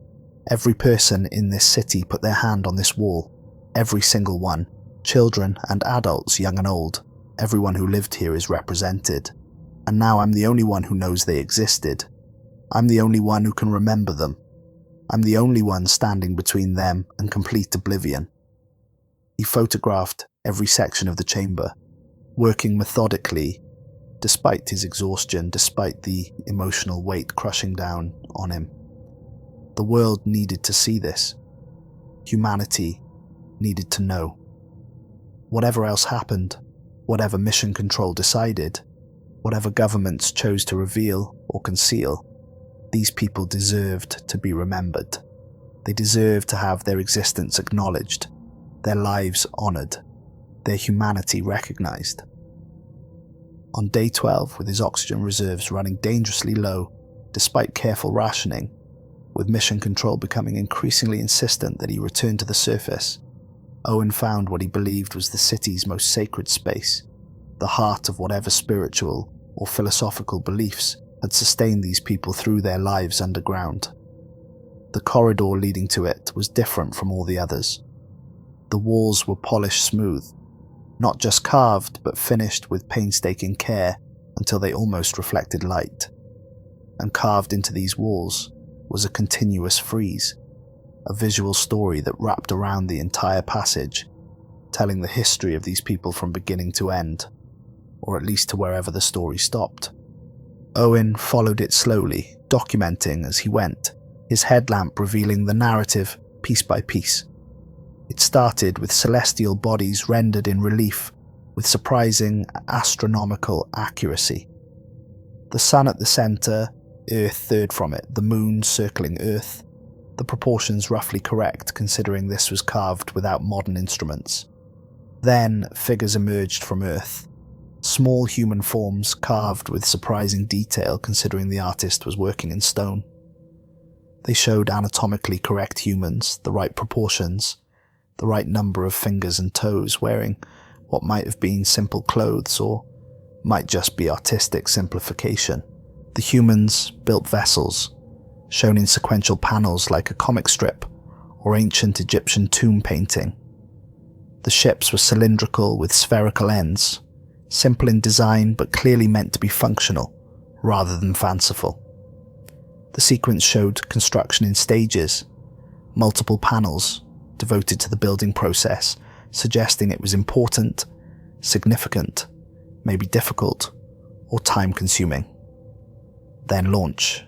"Every person in this city put their hand on this wall. Every single one. Children and adults, young and old. Everyone who lived here is represented. And now I'm the only one who knows they existed. I'm the only one who can remember them. I'm the only one standing between them and complete oblivion." He photographed every section of the chamber, working methodically, despite his exhaustion, despite the emotional weight crushing down on him. The world needed to see this. Humanity needed to know. Whatever else happened, whatever mission control decided, whatever governments chose to reveal or conceal, these people deserved to be remembered. They deserved to have their existence acknowledged, their lives honored, their humanity recognized. On day 12, with his oxygen reserves running dangerously low, despite careful rationing, with mission control becoming increasingly insistent that he return to the surface, Owen found what he believed was the city's most sacred space, the heart of whatever spiritual or philosophical beliefs had sustained these people through their lives underground. The corridor leading to it was different from all the others. The walls were polished smooth, not just carved but finished with painstaking care until they almost reflected light. And carved into these walls was a continuous frieze, a visual story that wrapped around the entire passage, telling the history of these people from beginning to end, or at least to wherever the story stopped. Owen followed it slowly, documenting as he went, his headlamp revealing the narrative piece by piece. It started with celestial bodies rendered in relief with surprising astronomical accuracy. The sun at the center, Earth third from it, the moon circling Earth, the proportions roughly correct considering this was carved without modern instruments. Then figures emerged from Earth, small human forms carved with surprising detail considering the artist was working in stone. They showed anatomically correct humans, the right proportions, the right number of fingers and toes, wearing what might have been simple clothes or might just be artistic simplification. The humans built vessels, shown in sequential panels like a comic strip or ancient Egyptian tomb painting. The ships were cylindrical with spherical ends, simple in design but clearly meant to be functional rather than fanciful. The sequence showed construction in stages, multiple panels devoted to the building process, suggesting it was important, significant, maybe difficult, or time-consuming. Then launch.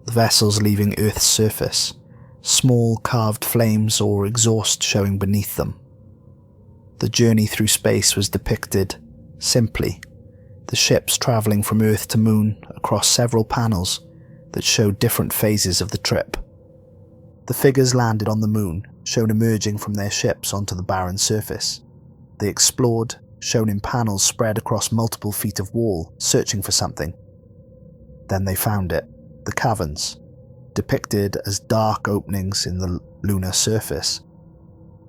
The vessels leaving Earth's surface, small carved flames or exhaust showing beneath them. The journey through space was depicted simply, the ships travelling from Earth to Moon across several panels that showed different phases of the trip. The figures landed on the Moon, shown emerging from their ships onto the barren surface. They explored, shown in panels spread across multiple feet of wall, searching for something. Then they found it, the caverns, depicted as dark openings in the lunar surface.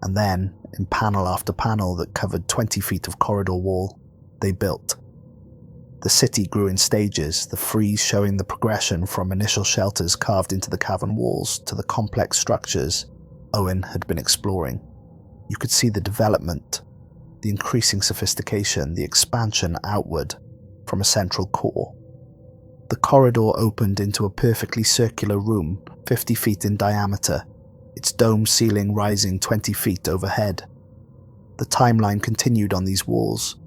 And then, in panel after panel that covered 20 feet of corridor wall, they built. The city grew in stages, the frieze showing the progression from initial shelters carved into the cavern walls to the complex structures Owen had been exploring. You could see the development, the increasing sophistication, the expansion outward from a central core. The corridor opened into a perfectly circular room, 50 feet in diameter, its dome ceiling rising 20 feet overhead. The timeline continued on these walls,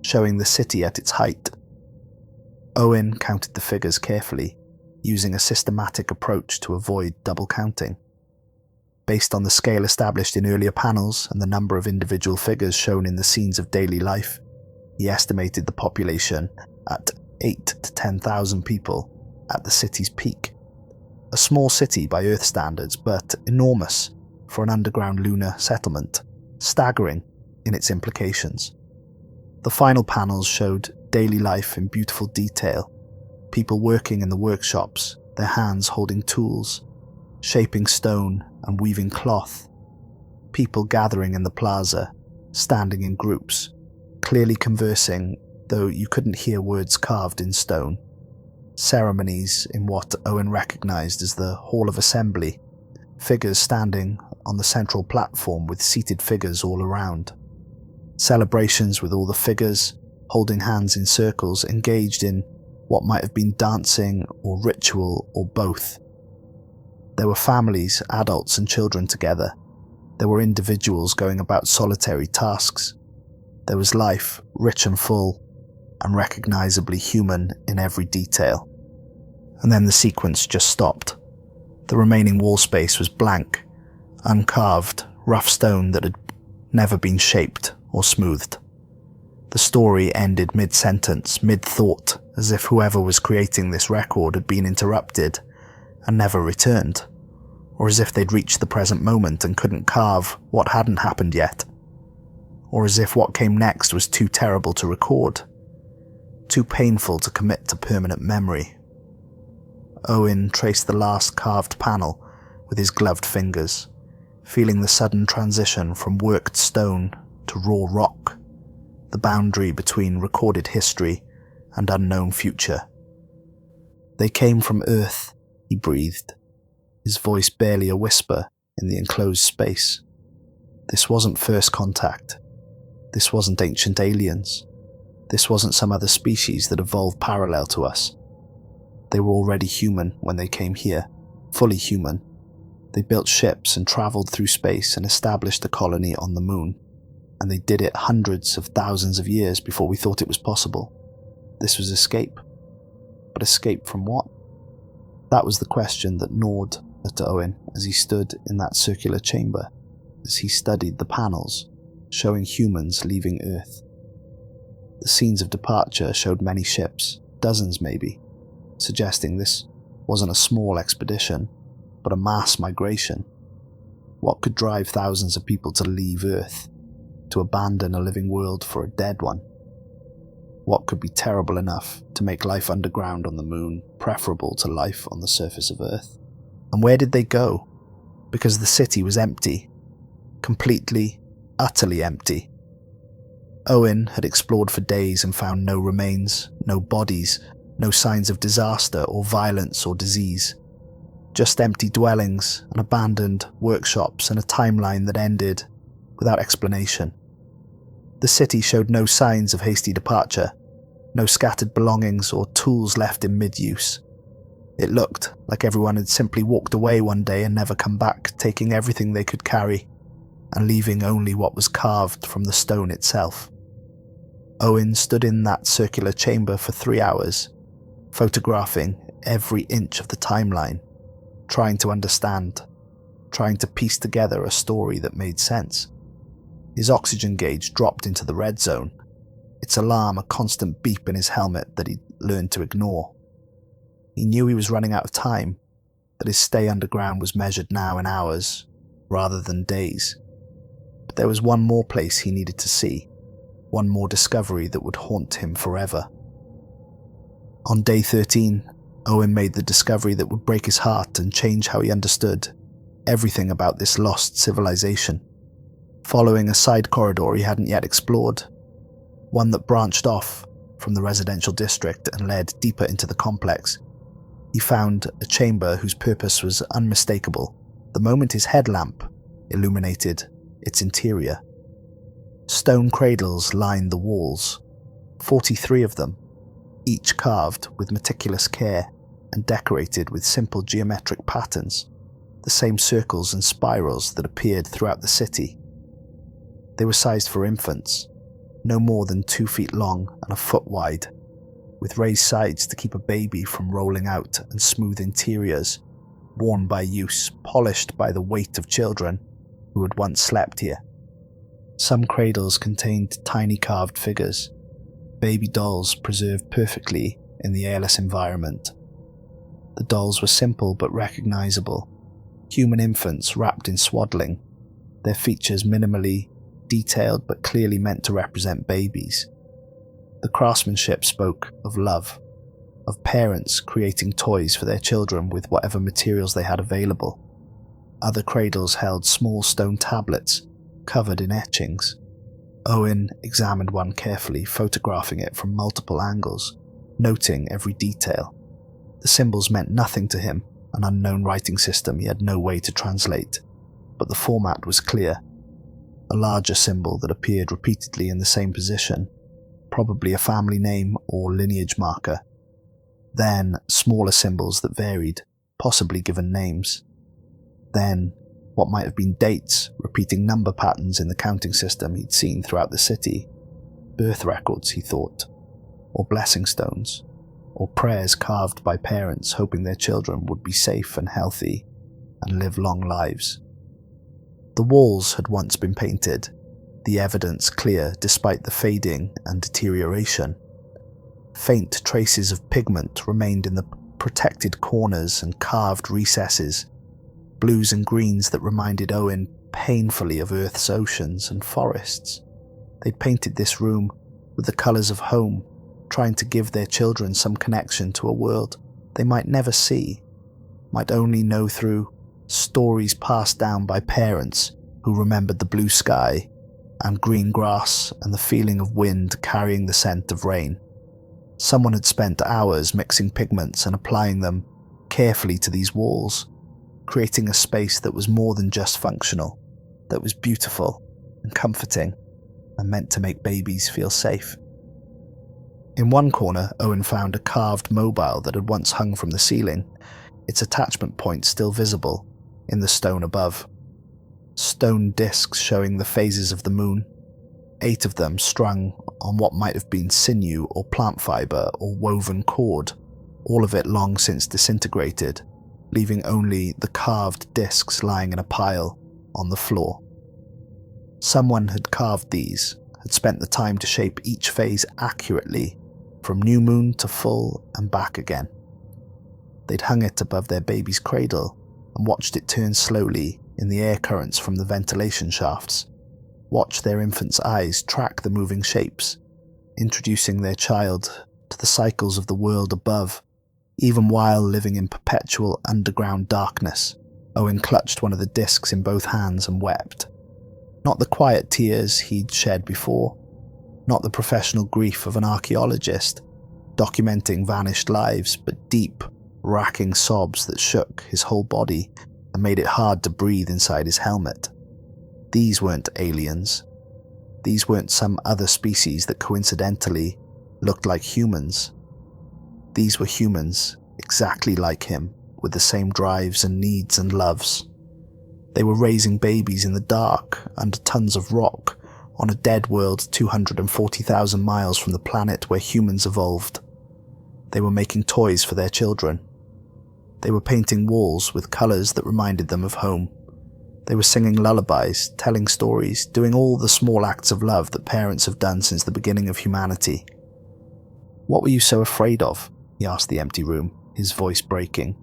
showing the city at its height. Owen counted the figures carefully, using a systematic approach to avoid double counting. Based on the scale established in earlier panels and the number of individual figures shown in the scenes of daily life, he estimated the population at 8 to 10,000 people at the city's peak. A small city by Earth standards, but enormous for an underground lunar settlement, staggering in its implications. The final panels showed daily life in beautiful detail, people working in the workshops, their hands holding tools, shaping stone and weaving cloth, people gathering in the plaza, standing in groups, clearly conversing, though you couldn't hear words carved in stone. Ceremonies in what Owen recognized as the Hall of Assembly, figures standing on the central platform with seated figures all around. Celebrations with all the figures, holding hands in circles, engaged in what might have been dancing or ritual or both. There were families, adults and children together. There were individuals going about solitary tasks. There was life, rich and full, and recognizably human in every detail. And then the sequence just stopped. The remaining wall space was blank, uncarved, rough stone that had never been shaped or smoothed. The story ended mid-sentence, mid-thought, as if whoever was creating this record had been interrupted and never returned, or as if they'd reached the present moment and couldn't carve what hadn't happened yet, or as if what came next was too terrible to record, too painful to commit to permanent memory. Owen traced the last carved panel with his gloved fingers, feeling the sudden transition from worked stone to raw rock, the boundary between recorded history and unknown future. They came from Earth, he breathed, his voice barely a whisper in the enclosed space. This wasn't first contact. This wasn't ancient aliens. This wasn't some other species that evolved parallel to us. They were already human when they came here, fully human. They built ships and traveled through space and established a colony on the moon. And they did it hundreds of thousands of years before we thought it was possible. This was escape. But escape from what? That was the question that gnawed at Owen as he stood in that circular chamber, as he studied the panels showing humans leaving Earth. The scenes of departure showed many ships, dozens maybe, suggesting this wasn't a small expedition, but a mass migration. What could drive thousands of people to leave Earth, to abandon a living world for a dead one? What could be terrible enough to make life underground on the moon preferable to life on the surface of Earth? And where did they go? Because the city was empty. Completely, utterly empty. Owen had explored for days and found no remains, no bodies, no signs of disaster or violence or disease. Just empty dwellings and abandoned workshops and a timeline that ended without explanation. The city showed no signs of hasty departure, no scattered belongings or tools left in mid-use. It looked like everyone had simply walked away one day and never come back, taking everything they could carry and leaving only what was carved from the stone itself. Owen stood in that circular chamber for 3 hours, photographing every inch of the timeline, trying to understand, trying to piece together a story that made sense. His oxygen gauge dropped into the red zone, its alarm a constant beep in his helmet that he'd learned to ignore. He knew he was running out of time, that his stay underground was measured now in hours, rather than days. But there was one more place he needed to see, one more discovery that would haunt him forever. On day 13, Owen made the discovery that would break his heart and change how he understood everything about this lost civilization. Following a side corridor he hadn't yet explored, one that branched off from the residential district and led deeper into the complex, he found a chamber whose purpose was unmistakable the moment his headlamp illuminated its interior. Stone cradles lined the walls, 43 of them, each carved with meticulous care and decorated with simple geometric patterns, the same circles and spirals that appeared throughout the city. They were sized for infants, no more than 2 feet long and a foot wide, with raised sides to keep a baby from rolling out and smooth interiors, worn by use, polished by the weight of children who had once slept here. Some cradles contained tiny carved figures, baby dolls preserved perfectly in the airless environment. The dolls were simple but recognizable, human infants wrapped in swaddling, their features minimally detailed but clearly meant to represent babies. The craftsmanship spoke of love, of parents creating toys for their children with whatever materials they had available. Other cradles held small stone tablets covered in etchings. Owen examined one carefully, photographing it from multiple angles, noting every detail. The symbols meant nothing to him, an unknown writing system he had no way to translate, but the format was clear. A larger symbol that appeared repeatedly in the same position, probably a family name or lineage marker. Then smaller symbols that varied, possibly given names. Then what might have been dates, repeating number patterns in the counting system he'd seen throughout the city. Birth records, he thought, or blessing stones, or prayers carved by parents hoping their children would be safe and healthy and live long lives. The walls had once been painted, the evidence clear despite the fading and deterioration. Faint traces of pigment remained in the protected corners and carved recesses, blues and greens that reminded Owen painfully of Earth's oceans and forests. They'd painted this room with the colours of home, trying to give their children some connection to a world they might never see, might only know through stories passed down by parents who remembered the blue sky and green grass and the feeling of wind carrying the scent of rain. Someone had spent hours mixing pigments and applying them carefully to these walls, creating a space that was more than just functional, that was beautiful and comforting and meant to make babies feel safe. In one corner, Owen found a carved mobile that had once hung from the ceiling, its attachment point still visible in the stone above. Stone discs showing the phases of the moon, 8 of them strung on what might have been sinew or plant fibre or woven cord, all of it long since disintegrated, leaving only the carved discs lying in a pile on the floor. Someone had carved these, had spent the time to shape each phase accurately, from new moon to full and back again. They'd hung it above their baby's cradle and watched it turn slowly in the air currents from the ventilation shafts, watched their infant's eyes track the moving shapes, introducing their child to the cycles of the world above, even while living in perpetual underground darkness. Owen clutched one of the discs in both hands and wept. Not the quiet tears he'd shed before, not the professional grief of an archaeologist, documenting vanished lives, but deep, racking sobs that shook his whole body and made it hard to breathe inside his helmet. These weren't aliens. These weren't some other species that coincidentally looked like humans. These were humans, exactly like him, with the same drives and needs and loves. They were raising babies in the dark, under tons of rock, on a dead world 240,000 miles from the planet where humans evolved. They were making toys for their children. They were painting walls with colours that reminded them of home. They were singing lullabies, telling stories, doing all the small acts of love that parents have done since the beginning of humanity. "What were you so afraid of?" he asked the empty room, his voice breaking.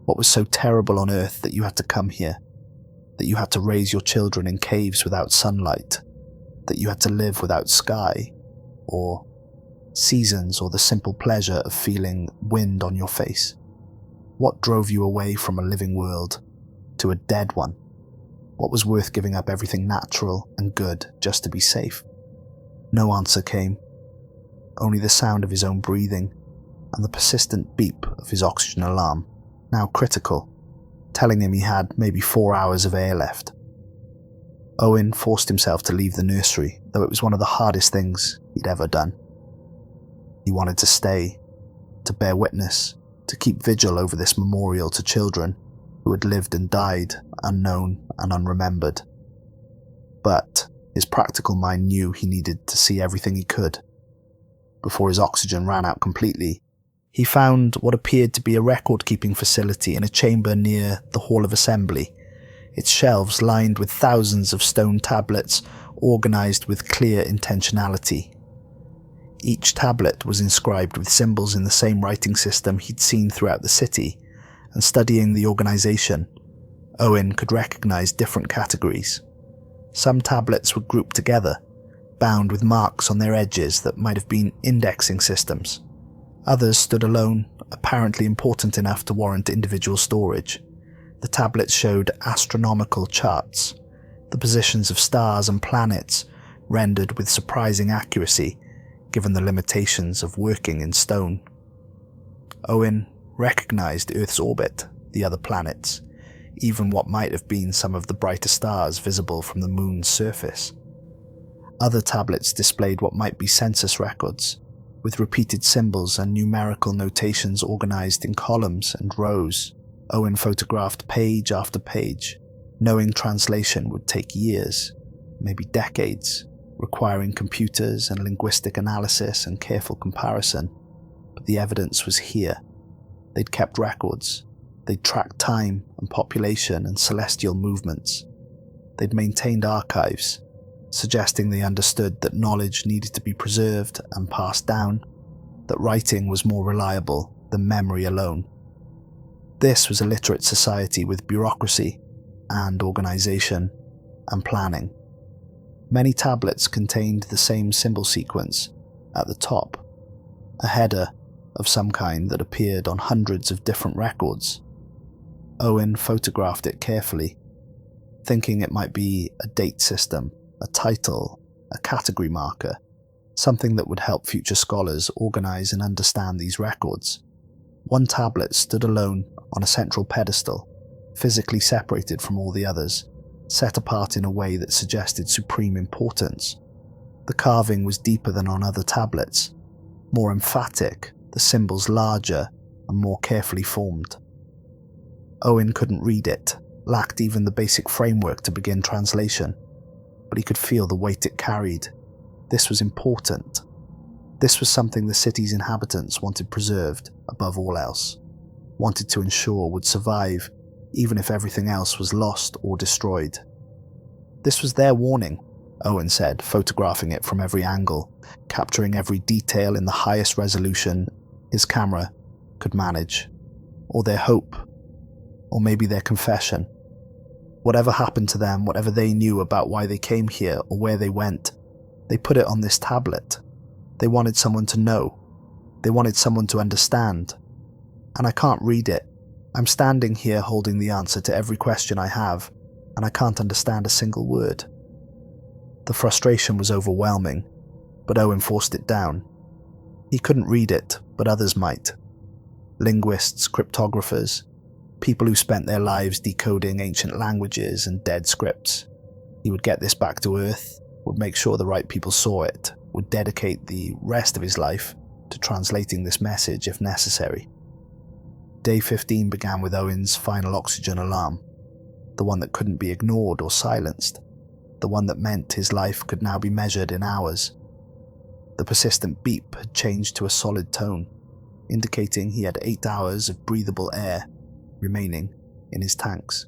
"What was so terrible on Earth that you had to come here? That you had to raise your children in caves without sunlight? That you had to live without sky? Or seasons, or the simple pleasure of feeling wind on your face? What drove you away from a living world to a dead one? What was worth giving up everything natural and good just to be safe?" No answer came. only the sound of his own breathing and the persistent beep of his oxygen alarm, now critical, telling him he had maybe 4 hours of air left. Owen forced himself to leave the nursery, though it was one of the hardest things he'd ever done. He wanted to stay, to bear witness, to keep vigil over this memorial to children who had lived and died unknown and unremembered. But his practical mind knew he needed to see everything he could. Before his oxygen ran out completely, he found what appeared to be a record-keeping facility in a chamber near the Hall of Assembly, its shelves lined with thousands of stone tablets organized with clear intentionality. Each tablet was inscribed with symbols in the same writing system he'd seen throughout the city, and studying the organization, Owen could recognize different categories. Some tablets were grouped together, bound with marks on their edges that might have been indexing systems. Others stood alone, apparently important enough to warrant individual storage. The tablets showed astronomical charts, the positions of stars and planets rendered with surprising accuracy, given the limitations of working in stone. Owen recognized Earth's orbit, the other planets, even what might have been some of the brighter stars visible from the moon's surface. Other tablets displayed what might be census records, with repeated symbols and numerical notations organized in columns and rows. Owen photographed page after page, knowing translation would take years, maybe decades, requiring computers and linguistic analysis and careful comparison. But the evidence was here. They'd kept records. They'd tracked time and population and celestial movements. They'd maintained archives, suggesting they understood that knowledge needed to be preserved and passed down, that writing was more reliable than memory alone. This was a literate society with bureaucracy and organization and planning. Many tablets contained the same symbol sequence at the top, a header of some kind that appeared on hundreds of different records. Owen photographed it carefully, thinking it might be a date system, a title, a category marker, something that would help future scholars organize and understand these records. One tablet stood alone on a central pedestal, physically separated from all the others, set apart in a way that suggested supreme importance. The carving was deeper than on other tablets, more emphatic, the symbols larger and more carefully formed. Owen couldn't read it, lacked even the basic framework to begin translation, but he could feel the weight it carried. This was important. This was something the city's inhabitants wanted preserved above all else, wanted to ensure would survive even if everything else was lost or destroyed. This was their warning, Owen said, photographing it from every angle, capturing every detail in the highest resolution his camera could manage. Or their hope, or maybe their confession. Whatever happened to them, whatever they knew about why they came here or where they went, they put it on this tablet. They wanted someone to know. They wanted someone to understand. And I can't read it. I'm standing here holding the answer to every question I have, and I can't understand a single word. The frustration was overwhelming, but Owen forced it down. He couldn't read it, but others might. Linguists, cryptographers, people who spent their lives decoding ancient languages and dead scripts. He would get this back to Earth, would make sure the right people saw it, would dedicate the rest of his life to translating this message if necessary. Day 15 began with Owen's final oxygen alarm, the one that couldn't be ignored or silenced, the one that meant his life could now be measured in hours. The persistent beep had changed to a solid tone, indicating he had 8 hours of breathable air remaining in his tanks.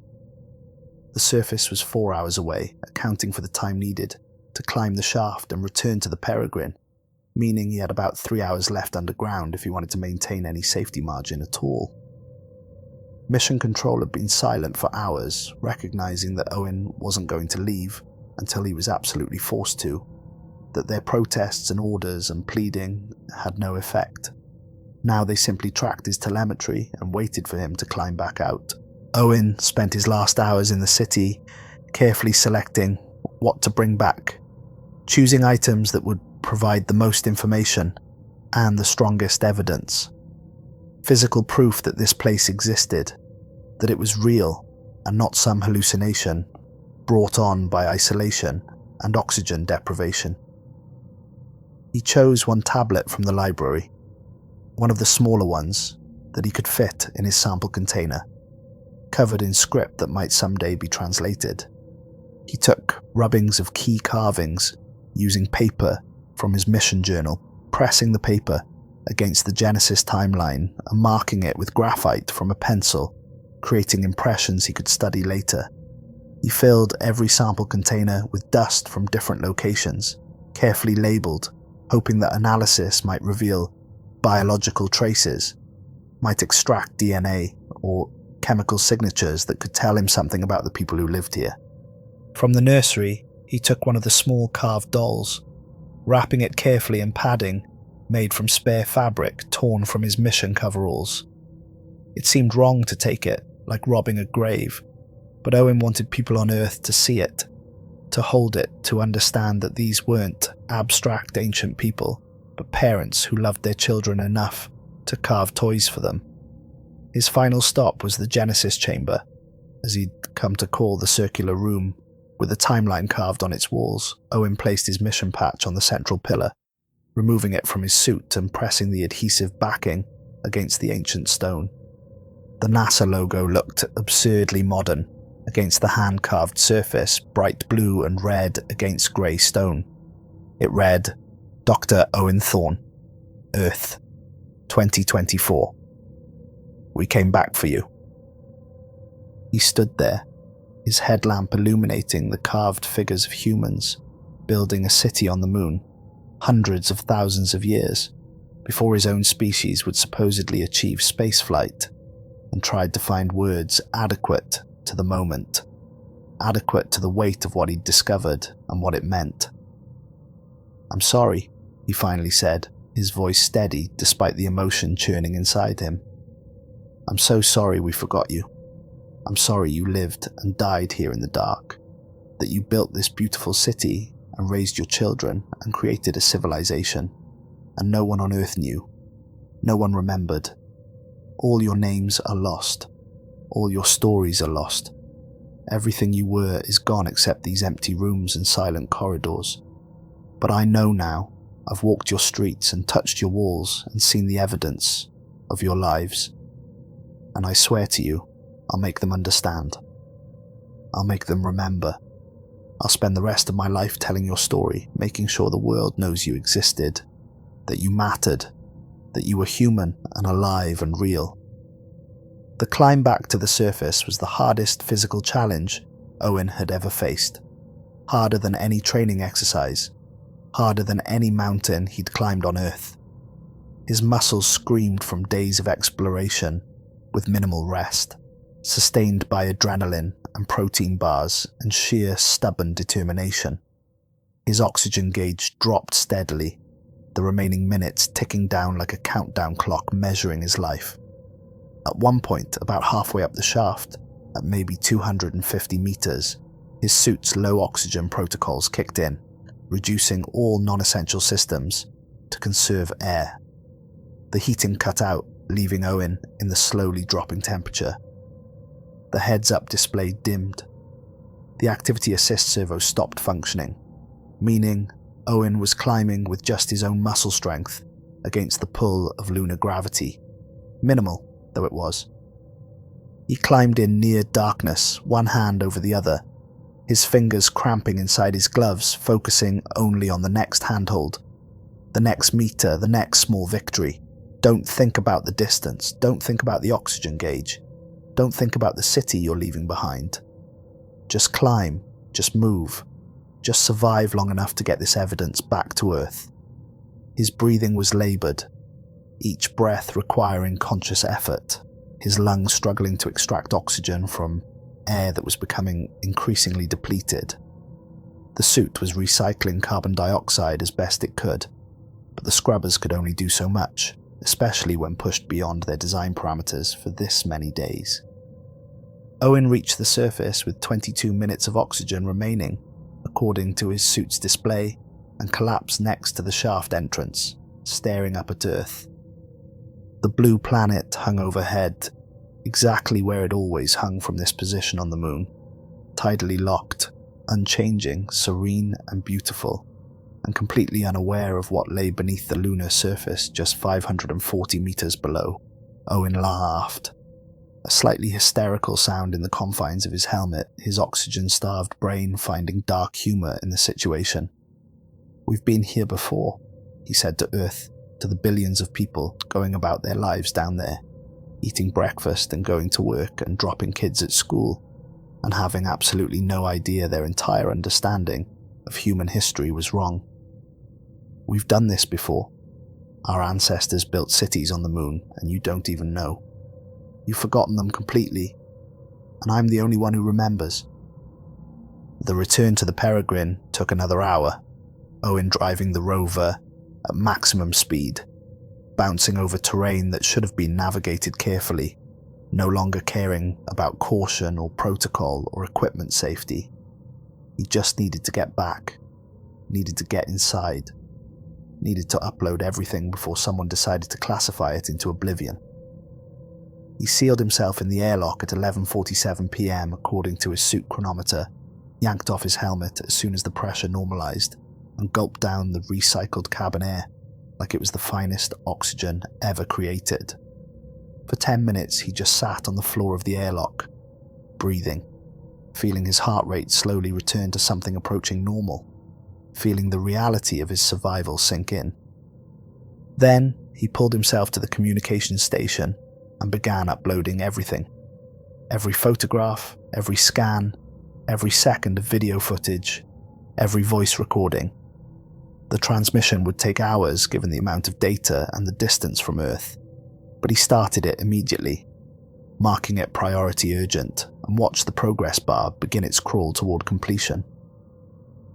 The surface was 4 hours away, accounting for the time needed to climb the shaft and return to the Peregrine, meaning he had about 3 hours left underground if he wanted to maintain any safety margin at all. Mission Control had been silent for hours, recognizing that Owen wasn't going to leave until he was absolutely forced to, that their protests and orders and pleading had no effect. Now they simply tracked his telemetry and waited for him to climb back out. Owen spent his last hours in the city, carefully selecting what to bring back, choosing items that would provide the most information, and the strongest evidence. Physical proof that this place existed, that it was real and not some hallucination brought on by isolation and oxygen deprivation. He chose one tablet from the library, one of the smaller ones that he could fit in his sample container, covered in script that might someday be translated. He took rubbings of key carvings using paper from his mission journal, pressing the paper against the Genesis timeline and marking it with graphite from a pencil, creating impressions he could study later. He filled every sample container with dust from different locations, carefully labelled, hoping that analysis might reveal biological traces, might extract DNA or chemical signatures that could tell him something about the people who lived here. From the nursery, he took one of the small carved dolls, wrapping it carefully in padding made from spare fabric torn from his mission coveralls. It seemed wrong to take it, like robbing a grave, but Owen wanted people on Earth to see it, to hold it, to understand that these weren't abstract ancient people, but parents who loved their children enough to carve toys for them. His final stop was the Genesis chamber, as he'd come to call the circular room. With a timeline carved on its walls, Owen placed his mission patch on the central pillar, removing it from his suit and pressing the adhesive backing against the ancient stone. The NASA logo looked absurdly modern against the hand-carved surface, bright blue and red against grey stone. It read, Dr. Owen Thorne, Earth, 2024. We came back for you. He stood there, his headlamp illuminating the carved figures of humans building a city on the moon, hundreds of thousands of years before his own species would supposedly achieve spaceflight, and tried to find words adequate to the moment, adequate to the weight of what he'd discovered and what it meant. I'm sorry, he finally said, his voice steady despite the emotion churning inside him. I'm so sorry we forgot you. I'm sorry you lived and died here in the dark, that you built this beautiful city and raised your children and created a civilization, and no one on Earth knew. No one remembered. All your names are lost. All your stories are lost. Everything you were is gone except these empty rooms and silent corridors. But I know now. I've walked your streets and touched your walls and seen the evidence of your lives. And I swear to you, I'll make them understand. I'll make them remember. I'll spend the rest of my life telling your story, making sure the world knows you existed, that you mattered, that you were human and alive and real. The climb back to the surface was the hardest physical challenge Owen had ever faced. Harder than any training exercise. Harder than any mountain he'd climbed on Earth. His muscles screamed from days of exploration with minimal rest, sustained by adrenaline and protein bars and sheer stubborn determination. His oxygen gauge dropped steadily, the remaining minutes ticking down like a countdown clock measuring his life. At one point, about halfway up the shaft, at maybe 250 meters, his suit's low oxygen protocols kicked in, reducing all non-essential systems to conserve air. The heating cut out, leaving Owen in the slowly dropping temperature. The heads-up display dimmed. The activity assist servo stopped functioning, meaning Owen was climbing with just his own muscle strength against the pull of lunar gravity, minimal though it was. He climbed in near darkness, one hand over the other, his fingers cramping inside his gloves, focusing only on the next handhold, the next meter, the next small victory. Don't think about the distance, don't think about the oxygen gauge, don't think about the city you're leaving behind. Just climb, just move, just survive long enough to get this evidence back to Earth. His breathing was laboured, each breath requiring conscious effort, his lungs struggling to extract oxygen from air that was becoming increasingly depleted. The suit was recycling carbon dioxide as best it could, but the scrubbers could only do so much, especially when pushed beyond their design parameters for this many days. Owen reached the surface with 22 minutes of oxygen remaining, according to his suit's display, and collapsed next to the shaft entrance, staring up at Earth. The blue planet hung overhead, exactly where it always hung from this position on the moon, tidally locked, unchanging, serene and beautiful, and completely unaware of what lay beneath the lunar surface just 540 meters below. Owen laughed, a slightly hysterical sound in the confines of his helmet, his oxygen-starved brain finding dark humor in the situation. "We've been here before," he said to Earth, to the billions of people going about their lives down there, eating breakfast and going to work and dropping kids at school, and having absolutely no idea their entire understanding of human history was wrong. "We've done this before. Our ancestors built cities on the moon, and you don't even know. You've forgotten them completely, and I'm the only one who remembers." The return to the Peregrine took another hour, Owen driving the rover at maximum speed, bouncing over terrain that should have been navigated carefully, no longer caring about caution or protocol or equipment safety. He just needed to get back, needed to get inside, needed to upload everything before someone decided to classify it into oblivion. He sealed himself in the airlock at 11:47 p.m. according to his suit chronometer, yanked off his helmet as soon as the pressure normalized, and gulped down the recycled cabin air like it was the finest oxygen ever created. For 10 minutes he just sat on the floor of the airlock, breathing, feeling his heart rate slowly return to something approaching normal, feeling the reality of his survival sink in. Then he pulled himself to the communication station and began uploading everything. Every photograph, every scan, every second of video footage, every voice recording. The transmission would take hours given the amount of data and the distance from Earth, but he started it immediately, marking it priority urgent, and watched the progress bar begin its crawl toward completion.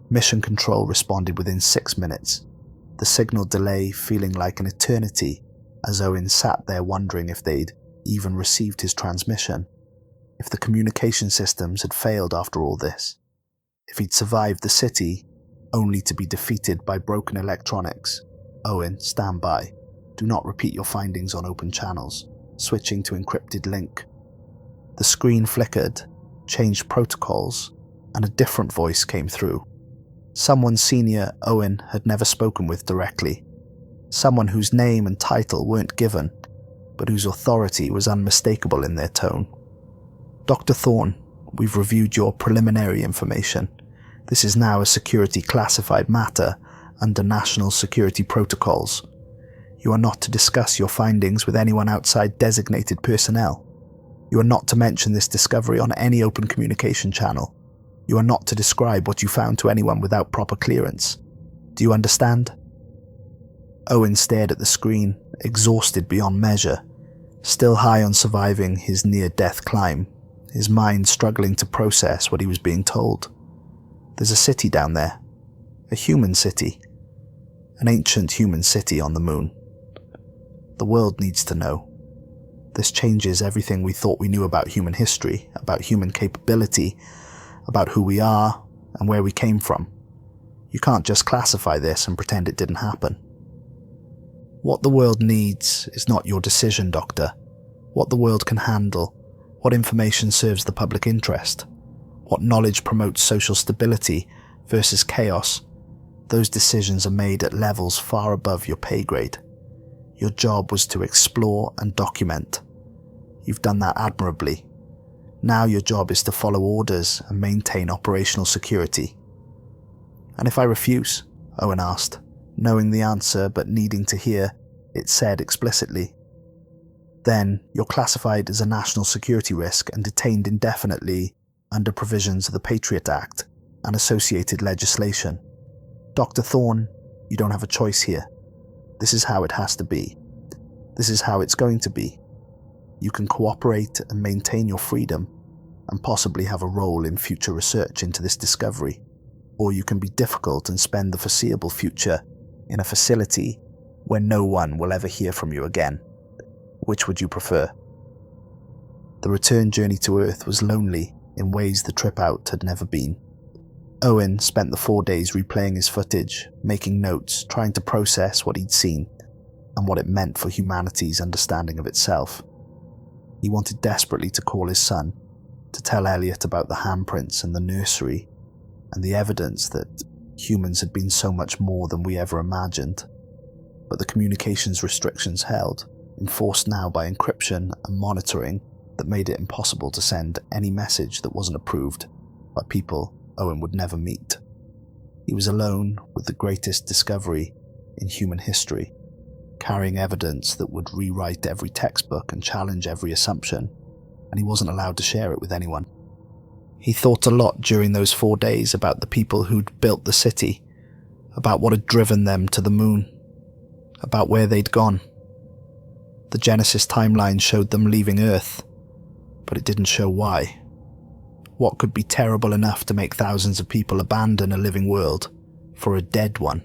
Mission Control responded within 6 minutes, the signal delay feeling like an eternity as Owen sat there wondering if they'd even received his transmission, if the communication systems had failed after all this, if he'd survived the city only to be defeated by broken electronics. "Owen, stand by. Do not repeat your findings on open channels. Switching to encrypted link." The screen flickered, changed protocols, and a different voice came through. Someone senior Owen had never spoken with directly. Someone whose name and title weren't given, but whose authority was unmistakable in their tone. "Dr. Thorne, we've reviewed your preliminary information. This is now a security classified matter under national security protocols. You are not to discuss your findings with anyone outside designated personnel. You are not to mention this discovery on any open communication channel. You are not to describe what you found to anyone without proper clearance. Do you understand?" Owen stared at the screen, exhausted beyond measure, still high on surviving his near-death climb, his mind struggling to process what he was being told. There's a city down there. A human city. An ancient human city on the moon. The world needs to know. This changes everything we thought we knew about human history, about human capability, about who we are and where we came from. You can't just classify this and pretend it didn't happen. What the world needs is not your decision, Doctor. What the world can handle, what information serves the public interest, what knowledge promotes social stability versus chaos, those decisions are made at levels far above your pay grade. Your job was to explore and document. You've done that admirably. Now your job is to follow orders and maintain operational security. "And if I refuse?" Owen asked, knowing the answer but needing to hear it said explicitly. "Then you're classified as a national security risk and detained indefinitely under provisions of the Patriot Act and associated legislation. Dr. Thorne, you don't have a choice here. This is how it has to be. This is how it's going to be. You can cooperate and maintain your freedom and possibly have a role in future research into this discovery, or you can be difficult and spend the foreseeable future in a facility where no one will ever hear from you again. Which would you prefer?" The return journey to Earth was lonely in ways the trip out had never been. Owen spent the 4 days replaying his footage, making notes, trying to process what he'd seen and what it meant for humanity's understanding of itself. He wanted desperately to call his son, to tell Elliot about the handprints and the nursery, and the evidence that humans had been so much more than we ever imagined. But the communications restrictions held, enforced now by encryption and monitoring, that made it impossible to send any message that wasn't approved by people Owen would never meet. He was alone with the greatest discovery in human history, carrying evidence that would rewrite every textbook and challenge every assumption, and he wasn't allowed to share it with anyone. He thought a lot during those 4 days about the people who'd built the city, about what had driven them to the moon, about where they'd gone. The Genesis timeline showed them leaving Earth, but it didn't show why. What could be terrible enough to make thousands of people abandon a living world for a dead one?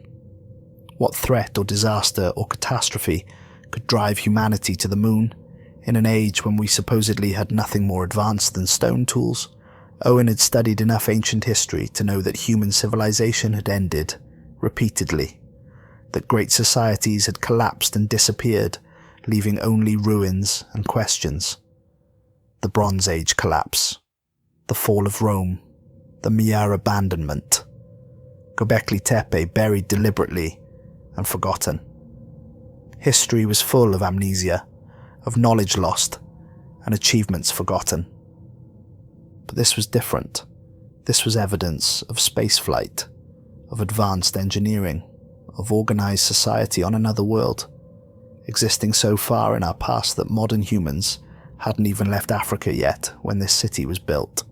What threat or disaster or catastrophe could drive humanity to the moon in an age when we supposedly had nothing more advanced than stone tools? Owen had studied enough ancient history to know that human civilization had ended repeatedly, that great societies had collapsed and disappeared, leaving only ruins and questions. The Bronze Age collapse, the fall of Rome, the Myar abandonment, Göbekli Tepe buried deliberately and forgotten. History was full of amnesia, of knowledge lost, and achievements forgotten. But this was different. This was evidence of spaceflight, of advanced engineering, of organized society on another world, existing so far in our past that modern humans hadn't even left Africa yet when this city was built.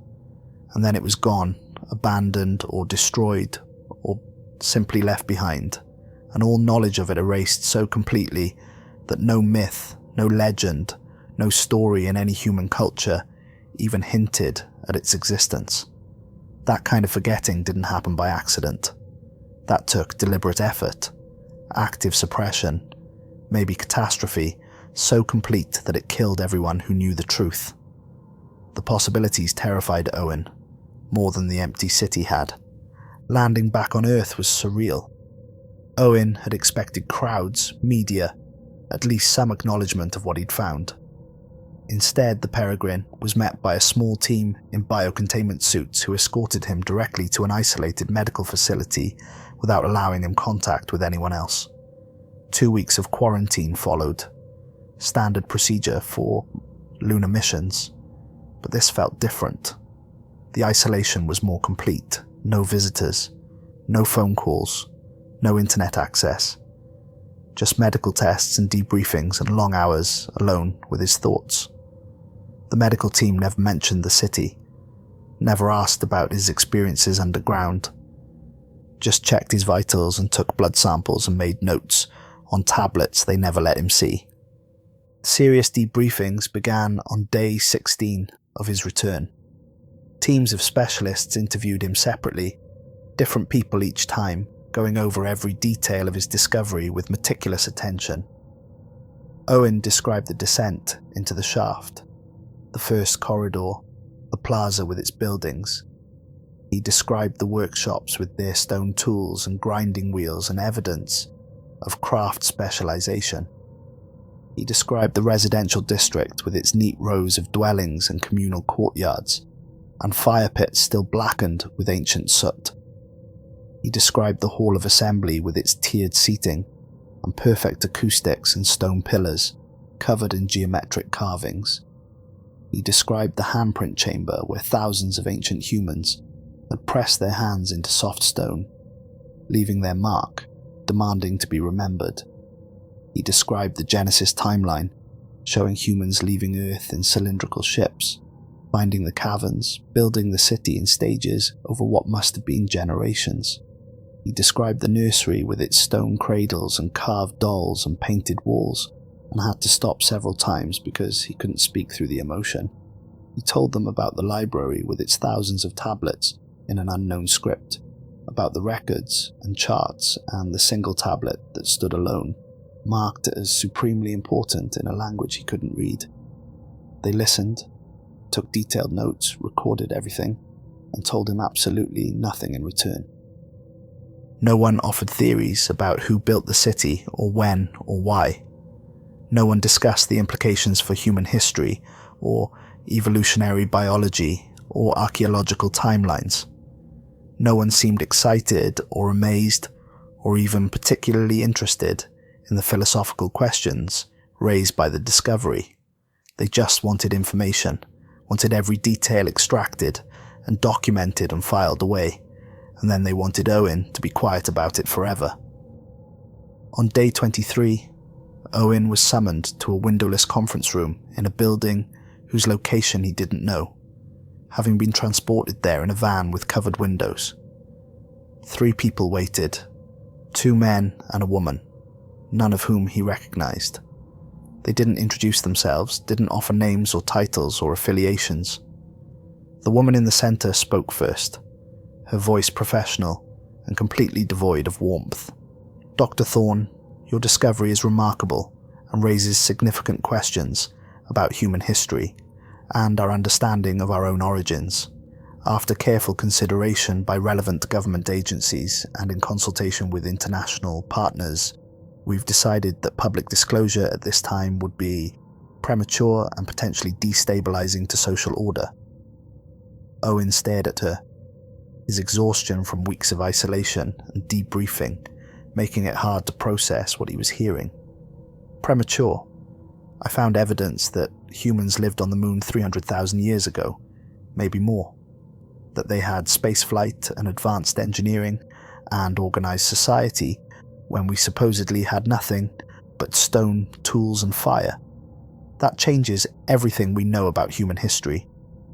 And then it was gone, abandoned or destroyed, or simply left behind, and all knowledge of it erased so completely that no myth, no legend, no story in any human culture even hinted at its existence. That kind of forgetting didn't happen by accident. That took deliberate effort, active suppression, maybe catastrophe, so complete that it killed everyone who knew the truth. The possibilities terrified Owen, more than the empty city had. Landing back on Earth was surreal. Owen had expected crowds, media, at least some acknowledgement of what he'd found. Instead, the peregrine was met by a small team in biocontainment suits who escorted him directly to an isolated medical facility without allowing him contact with anyone else. 2 weeks of quarantine followed, standard procedure for lunar missions, but this felt different. The isolation was more complete. No visitors, no phone calls, no internet access. Just medical tests and debriefings and long hours alone with his thoughts. The medical team never mentioned the city, never asked about his experiences underground, just checked his vitals and took blood samples and made notes on tablets they never let him see. Serious debriefings began on day 16 of his return. Teams of specialists interviewed him separately, different people each time, going over every detail of his discovery with meticulous attention. Owen described the descent into the shaft, the first corridor, the plaza with its buildings. He described the workshops with their stone tools and grinding wheels and evidence of craft specialization. He described the residential district with its neat rows of dwellings and communal courtyards, and fire pits still blackened with ancient soot. He described the Hall of Assembly with its tiered seating and perfect acoustics and stone pillars covered in geometric carvings. He described the handprint chamber where thousands of ancient humans had pressed their hands into soft stone, leaving their mark, demanding to be remembered. He described the Genesis timeline, showing humans leaving Earth in cylindrical ships, finding the caverns, building the city in stages over what must have been generations. He described the nursery with its stone cradles and carved dolls and painted walls, and had to stop several times because he couldn't speak through the emotion. He told them about the library with its thousands of tablets in an unknown script, about the records and charts and the single tablet that stood alone, marked as supremely important in a language he couldn't read. They listened, took detailed notes, recorded everything, and told him absolutely nothing in return. No one offered theories about who built the city or when or why. No one discussed the implications for human history or evolutionary biology or archaeological timelines. No one seemed excited or amazed or even particularly interested in the philosophical questions raised by the discovery. They just wanted information, wanted every detail extracted and documented and filed away, and then they wanted Owen to be quiet about it forever. On day 23, Owen was summoned to a windowless conference room in a building whose location he didn't know, having been transported there in a van with covered windows. 3 people waited, 2 men and a woman, none of whom he recognized. They didn't introduce themselves, didn't offer names or titles or affiliations. The woman in the center spoke first, her voice professional and completely devoid of warmth. "Dr. Thorne, your discovery is remarkable and raises significant questions about human history and our understanding of our own origins. After careful consideration by relevant government agencies and in consultation with international partners, we've decided that public disclosure at this time would be premature and potentially destabilizing to social order." Owen stared at her, his exhaustion from weeks of isolation and debriefing making it hard to process what he was hearing. Premature. I found evidence that humans lived on the moon 300,000 years ago, maybe more. That they had spaceflight and advanced engineering and organized society when we supposedly had nothing but stone, tools and fire. That changes everything we know about human history,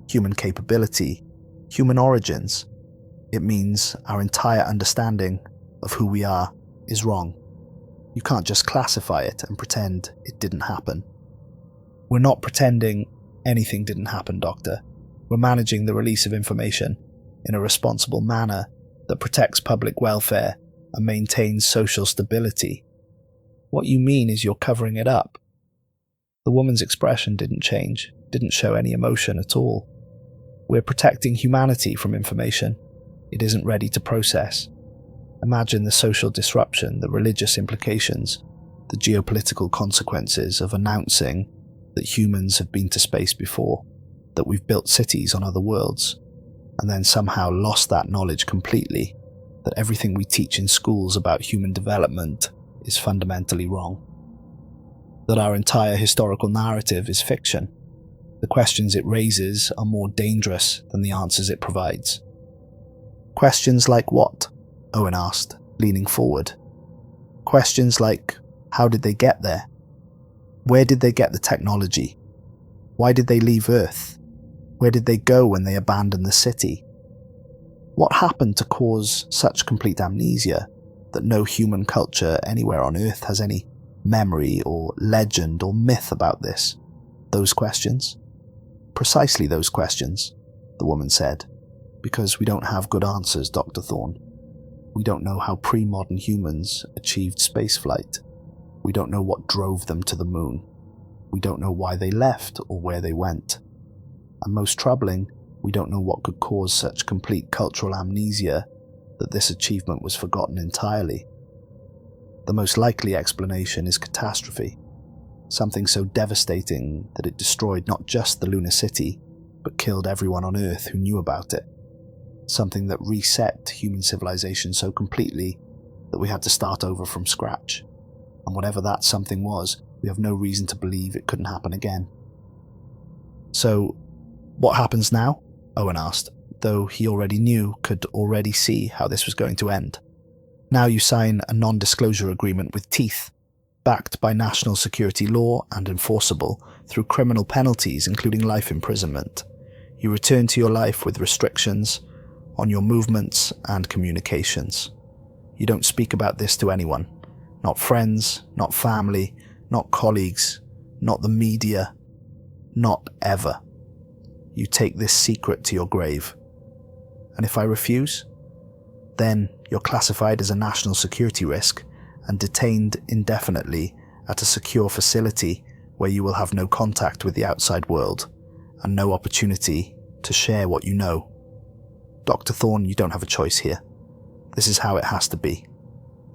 human capability, human origins. It means our entire understanding of who we are is wrong. You can't just classify it and pretend it didn't happen. We're not pretending anything didn't happen, Doctor. We're managing the release of information in a responsible manner that protects public welfare and maintains social stability. What you mean is you're covering it up. The woman's expression didn't change, didn't show any emotion at all. We're protecting humanity from information it isn't ready to process. Imagine the social disruption, the religious implications, the geopolitical consequences of announcing that humans have been to space before, that we've built cities on other worlds, and then somehow lost that knowledge completely, that everything we teach in schools about human development is fundamentally wrong. That our entire historical narrative is fiction. The questions it raises are more dangerous than the answers it provides. Questions like what? Owen asked, leaning forward. Questions like, how did they get there? Where did they get the technology? Why did they leave Earth? Where did they go when they abandoned the city? What happened to cause such complete amnesia that no human culture anywhere on Earth has any memory or legend or myth about this? Those questions? Precisely those questions, the woman said, because we don't have good answers, Dr. Thorne. We don't know how pre-modern humans achieved spaceflight. We don't know what drove them to the moon. We don't know why they left or where they went. And most troubling, we don't know what could cause such complete cultural amnesia that this achievement was forgotten entirely. The most likely explanation is catastrophe, something so devastating that it destroyed not just the lunar city, but killed everyone on Earth who knew about it. Something that reset human civilization so completely that we had to start over from scratch. And whatever that something was, we have no reason to believe it couldn't happen again. So, what happens now? Owen asked, though he already knew, could already see how this was going to end. Now you sign a non-disclosure agreement with teeth, backed by national security law and enforceable through criminal penalties including life imprisonment. You return to your life with restrictions on your movements and communications. You don't speak about this to anyone. Not friends, not family, not colleagues, not the media, not ever. You take this secret to your grave. And if I refuse, then you're classified as a national security risk and detained indefinitely at a secure facility where you will have no contact with the outside world and no opportunity to share what you know. Dr. Thorne, you don't have a choice here. This is how it has to be.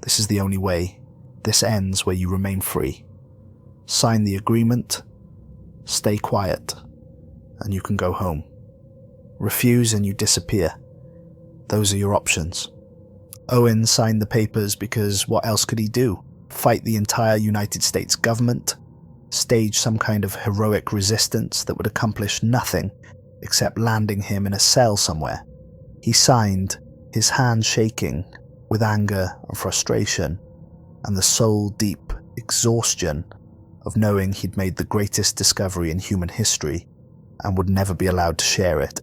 This is the only way. This ends where you remain free. Sign the agreement, stay quiet, and you can go home. Refuse and you disappear. Those are your options. Owen signed the papers because what else could he do? Fight the entire United States government? Stage some kind of heroic resistance that would accomplish nothing except landing him in a cell somewhere? He signed, his hand shaking with anger and frustration and the soul-deep exhaustion of knowing he'd made the greatest discovery in human history and would never be allowed to share it.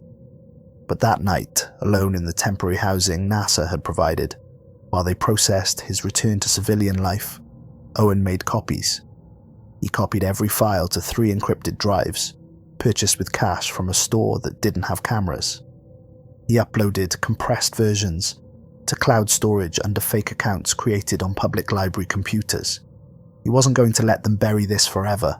But that night, alone in the temporary housing NASA had provided, while they processed his return to civilian life, Owen made copies. He copied every file to 3 encrypted drives, purchased with cash from a store that didn't have cameras. He uploaded compressed versions to cloud storage under fake accounts created on public library computers. He wasn't going to let them bury this forever.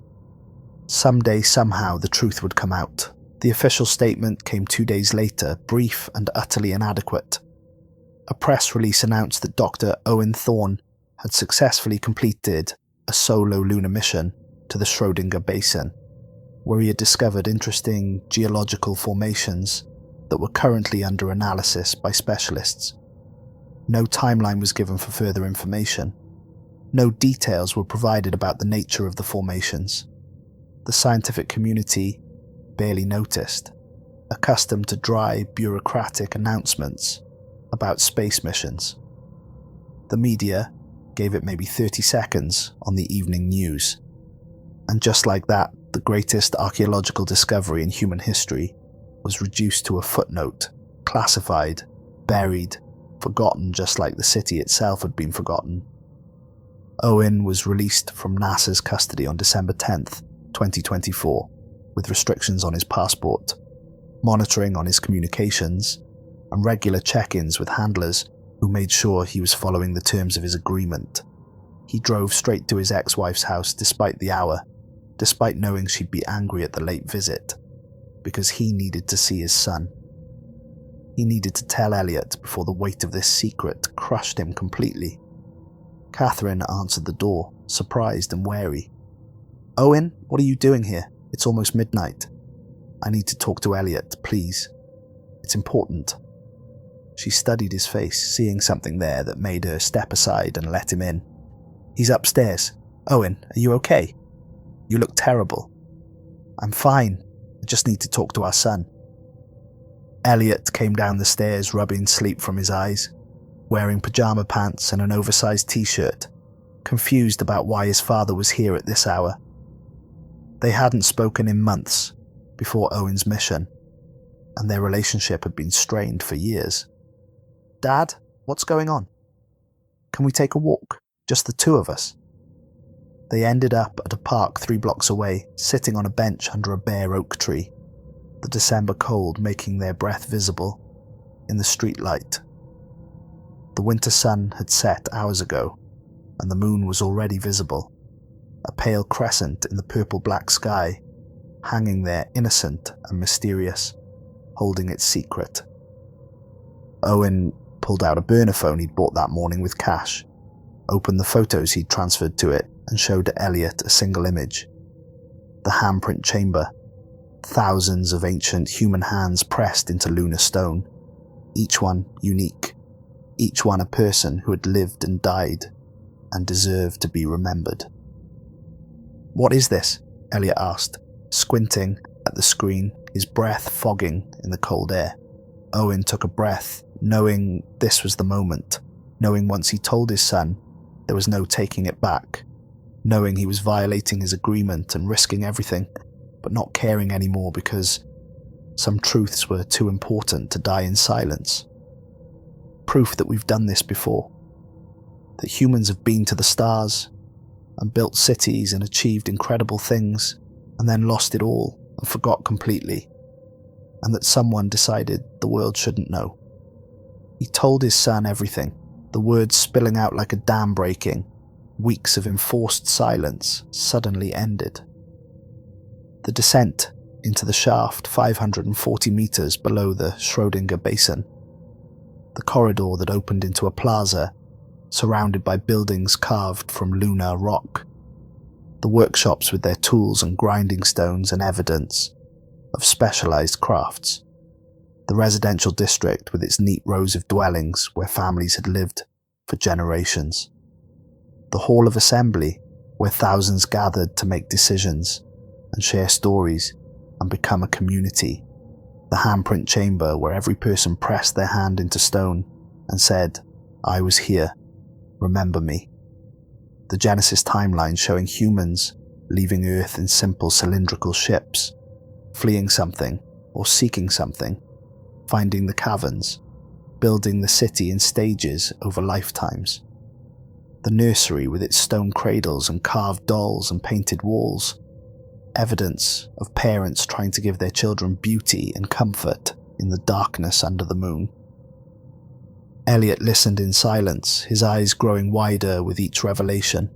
Someday, somehow, the truth would come out. The official statement came 2 days later, brief and utterly inadequate. A press release announced that Dr. Owen Thorne had successfully completed a solo lunar mission to the Schrödinger basin, where he had discovered interesting geological formations that were currently under analysis by specialists. No timeline was given for further information. No details were provided about the nature of the formations. The scientific community barely noticed, accustomed to dry, bureaucratic announcements about space missions. The media gave it maybe 30 seconds on the evening news. And just like that, the greatest archaeological discovery in human history was reduced to a footnote, classified, buried, forgotten just like the city itself had been forgotten. Owen was released from NASA's custody on December 10th, 2024, with restrictions on his passport, monitoring on his communications, and regular check-ins with handlers who made sure he was following the terms of his agreement. He drove straight to his ex-wife's house despite the hour, despite knowing she'd be angry at the late visit, because he needed to see his son. He needed to tell Elliot before the weight of this secret crushed him completely. Catherine answered the door, surprised and wary. "Owen, what are you doing here? It's almost midnight. I need to talk to Elliot, please. It's important." She studied his face, seeing something there that made her step aside and let him in. "He's upstairs. Owen, are you okay? You look terrible." "I'm fine. I just need to talk to our son." Elliot came down the stairs, rubbing sleep from his eyes, wearing pajama pants and an oversized t-shirt, confused about why his father was here at this hour. They hadn't spoken in months before Owen's mission, and their relationship had been strained for years. "Dad, what's going on? Can we take a walk? Just the 2 of us?" They ended up at a park 3 blocks away, sitting on a bench under a bare oak tree, the December cold making their breath visible in the street light. The winter sun had set hours ago, and the moon was already visible, a pale crescent in the purple-black sky, hanging there innocent and mysterious, holding its secret. Owen pulled out a burner phone he'd bought that morning with cash, opened the photos he'd transferred to it, and showed Elliot a single image. The handprint chamber, thousands of ancient human hands pressed into lunar stone, each one unique, each one a person who had lived and died and deserved to be remembered. "What is this?" Elliot asked, squinting at the screen, his breath fogging in the cold air. Owen took a breath, knowing this was the moment, knowing once he told his son, there was no taking it back, knowing he was violating his agreement and risking everything, but not caring anymore because some truths were too important to die in silence. Proof that we've done this before, that humans have been to the stars and built cities and achieved incredible things and then lost it all and forgot completely, and that someone decided the world shouldn't know. He told his son everything, the words spilling out like a dam breaking. Weeks of enforced silence suddenly ended. The descent into the shaft 540 meters below the Schrödinger basin the corridor that opened into a plaza, surrounded by buildings carved from lunar rock, the workshops with their tools and grinding stones and evidence of specialized crafts, the residential district with its neat rows of dwellings where families had lived for generations, the hall of assembly where thousands gathered to make decisions and share stories and become a community, the handprint chamber where every person pressed their hand into stone and said, "I was here, remember me." The Genesis timeline showing humans leaving Earth in simple cylindrical ships, fleeing something or seeking something, finding the caverns, building the city in stages over lifetimes. The nursery with its stone cradles and carved dolls and painted walls, evidence of parents trying to give their children beauty and comfort in the darkness under the moon. Elliot listened in silence, his eyes growing wider with each revelation,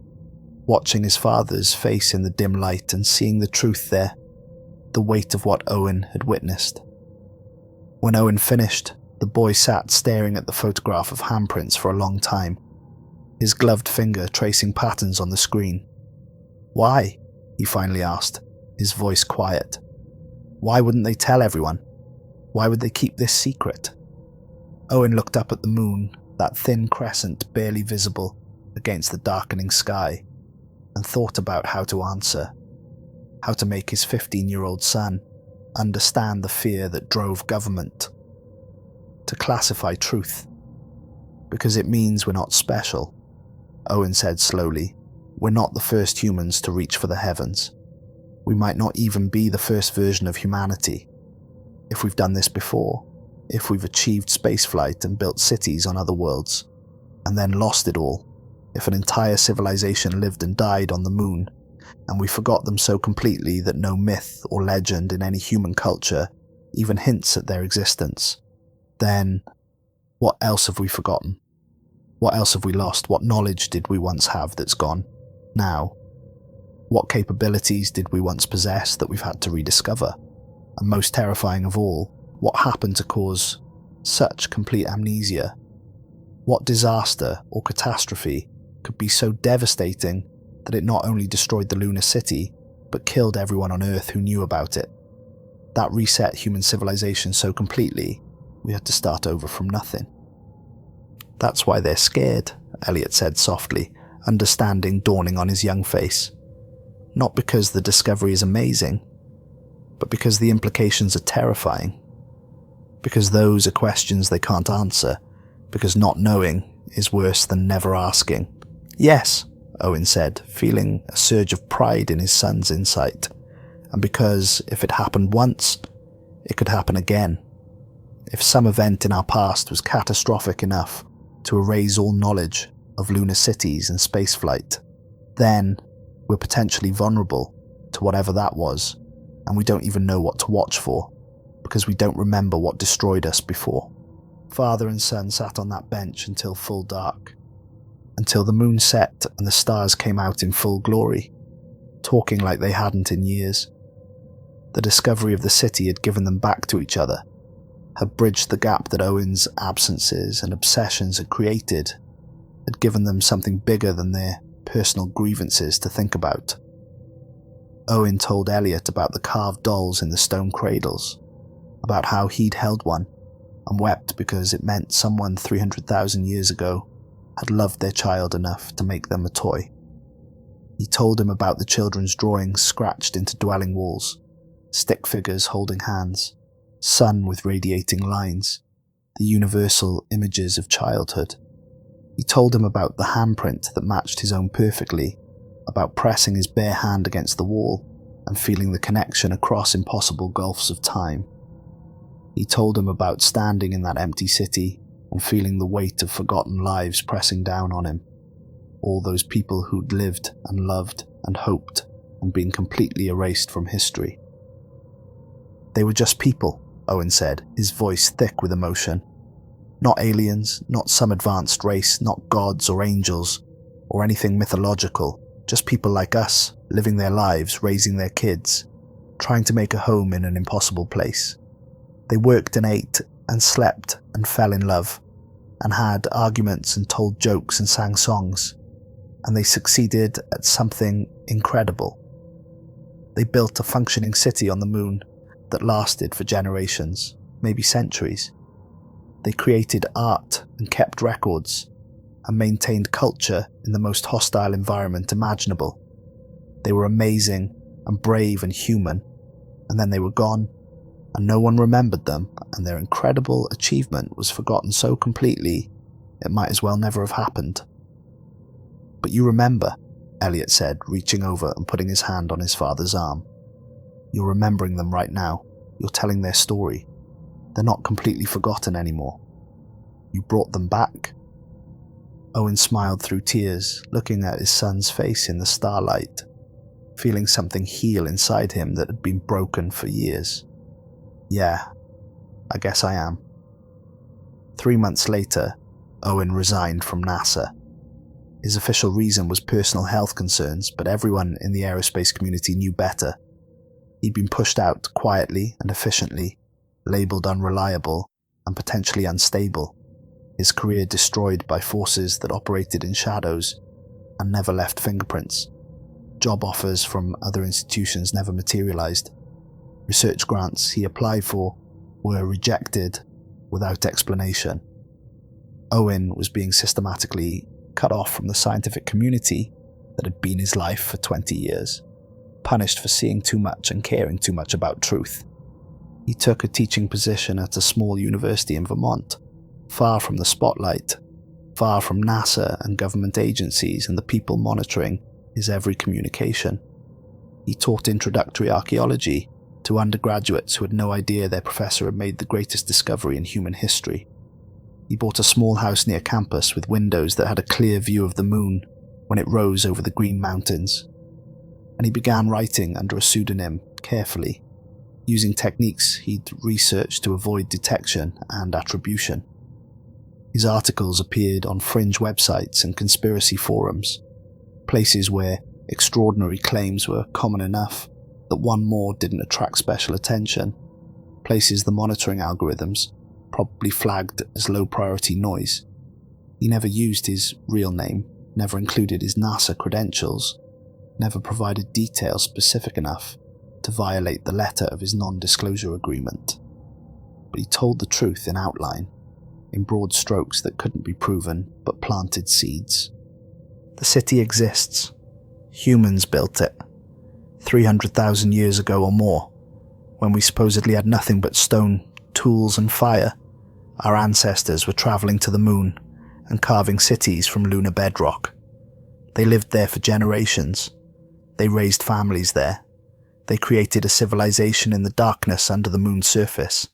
watching his father's face in the dim light and seeing the truth there, the weight of what Owen had witnessed. When Owen finished, the boy sat staring at the photograph of handprints for a long time, his gloved finger tracing patterns on the screen. "Why?" he finally asked, his voice quiet. "Why wouldn't they tell everyone? Why would they keep this secret?" Owen looked up at the moon, that thin crescent barely visible against the darkening sky, and thought about how to answer, how to make his 15-year-old son understand the fear that drove government to classify truth. "Because it means we're not special," Owen said slowly. "We're not the first humans to reach for the heavens. We might not even be the first version of humanity. If we've done this before, if we've achieved spaceflight and built cities on other worlds, and then lost it all, if an entire civilization lived and died on the moon, and we forgot them so completely that no myth or legend in any human culture even hints at their existence, then what else have we forgotten? What else have we lost? What knowledge did we once have that's gone now? What capabilities did we once possess that we've had to rediscover? And most terrifying of all, what happened to cause such complete amnesia? What disaster or catastrophe could be so devastating that it not only destroyed the lunar city, but killed everyone on Earth who knew about it? That reset human civilization so completely, we had to start over from nothing. "That's why they're scared," Elliot said softly, understanding dawning on his young face. "Not because the discovery is amazing, but because the implications are terrifying. Because those are questions they can't answer, because not knowing is worse than never asking." "Yes," Owen said, feeling a surge of pride in his son's insight. "And because if it happened once, it could happen again. If some event in our past was catastrophic enough to erase all knowledge of lunar cities and spaceflight, then we're potentially vulnerable to whatever that was, and we don't even know what to watch for, because we don't remember what destroyed us before." Father and son sat on that bench until full dark, until the moon set and the stars came out in full glory, talking like they hadn't in years. The discovery of the city had given them back to each other, had bridged the gap that Owen's absences and obsessions had created, had given them something bigger than their personal grievances to think about. Owen told Elliot about the carved dolls in the stone cradles, about how he'd held one and wept because it meant someone 300,000 years ago had loved their child enough to make them a toy. He told him about the children's drawings scratched into dwelling walls, stick figures holding hands, sun with radiating lines, the universal images of childhood. He told him about the handprint that matched his own perfectly, about pressing his bare hand against the wall and feeling the connection across impossible gulfs of time. He told him about standing in that empty city and feeling the weight of forgotten lives pressing down on him, all those people who'd lived and loved and hoped and been completely erased from history. "They were just people," Owen said, his voice thick with emotion. "Not aliens, not some advanced race, not gods or angels, or anything mythological, just people like us, living their lives, raising their kids, trying to make a home in an impossible place. They worked and ate and slept and fell in love, and had arguments and told jokes and sang songs, and they succeeded at something incredible. They built a functioning city on the moon that lasted for generations, maybe centuries. They created art and kept records, and maintained culture in the most hostile environment imaginable. They were amazing and brave and human, and then they were gone, and no one remembered them, and their incredible achievement was forgotten so completely it might as well never have happened. "But you remember," Elliot said, reaching over and putting his hand on his father's arm. "You're remembering them right now. You're telling their story. They're not completely forgotten anymore. You brought them back." Owen smiled through tears, looking at his son's face in the starlight, feeling something heal inside him that had been broken for years. "Yeah, I guess I am." 3 months later, Owen resigned from NASA. His official reason was personal health concerns, but everyone in the aerospace community knew better. He'd been pushed out quietly and efficiently, labelled unreliable and potentially unstable, his career destroyed by forces that operated in shadows and never left fingerprints. Job offers from other institutions never materialised. Research grants he applied for were rejected without explanation. Owen was being systematically cut off from the scientific community that had been his life for 20 years, punished for seeing too much and caring too much about truth. He took a teaching position at a small university in Vermont, far from the spotlight, far from NASA and government agencies and the people monitoring his every communication. He taught introductory archaeology to undergraduates who had no idea their professor had made the greatest discovery in human history. He bought a small house near campus with windows that had a clear view of the moon when it rose over the Green Mountains. And he began writing under a pseudonym, carefully, using techniques he'd researched to avoid detection and attribution. His articles appeared on fringe websites and conspiracy forums, places where extraordinary claims were common enough that one more didn't attract special attention, places the monitoring algorithms probably flagged as low-priority noise. He never used his real name, never included his NASA credentials, never provided details specific enough to violate the letter of his non-disclosure agreement. But he told the truth in outline, in broad strokes that couldn't be proven but planted seeds. The city exists. Humans built it, 300,000 years ago or more, when we supposedly had nothing but stone, tools and fire. Our ancestors were travelling to the moon and carving cities from lunar bedrock. They lived there for generations. They raised families there. They created a civilization in the darkness under the moon's surface.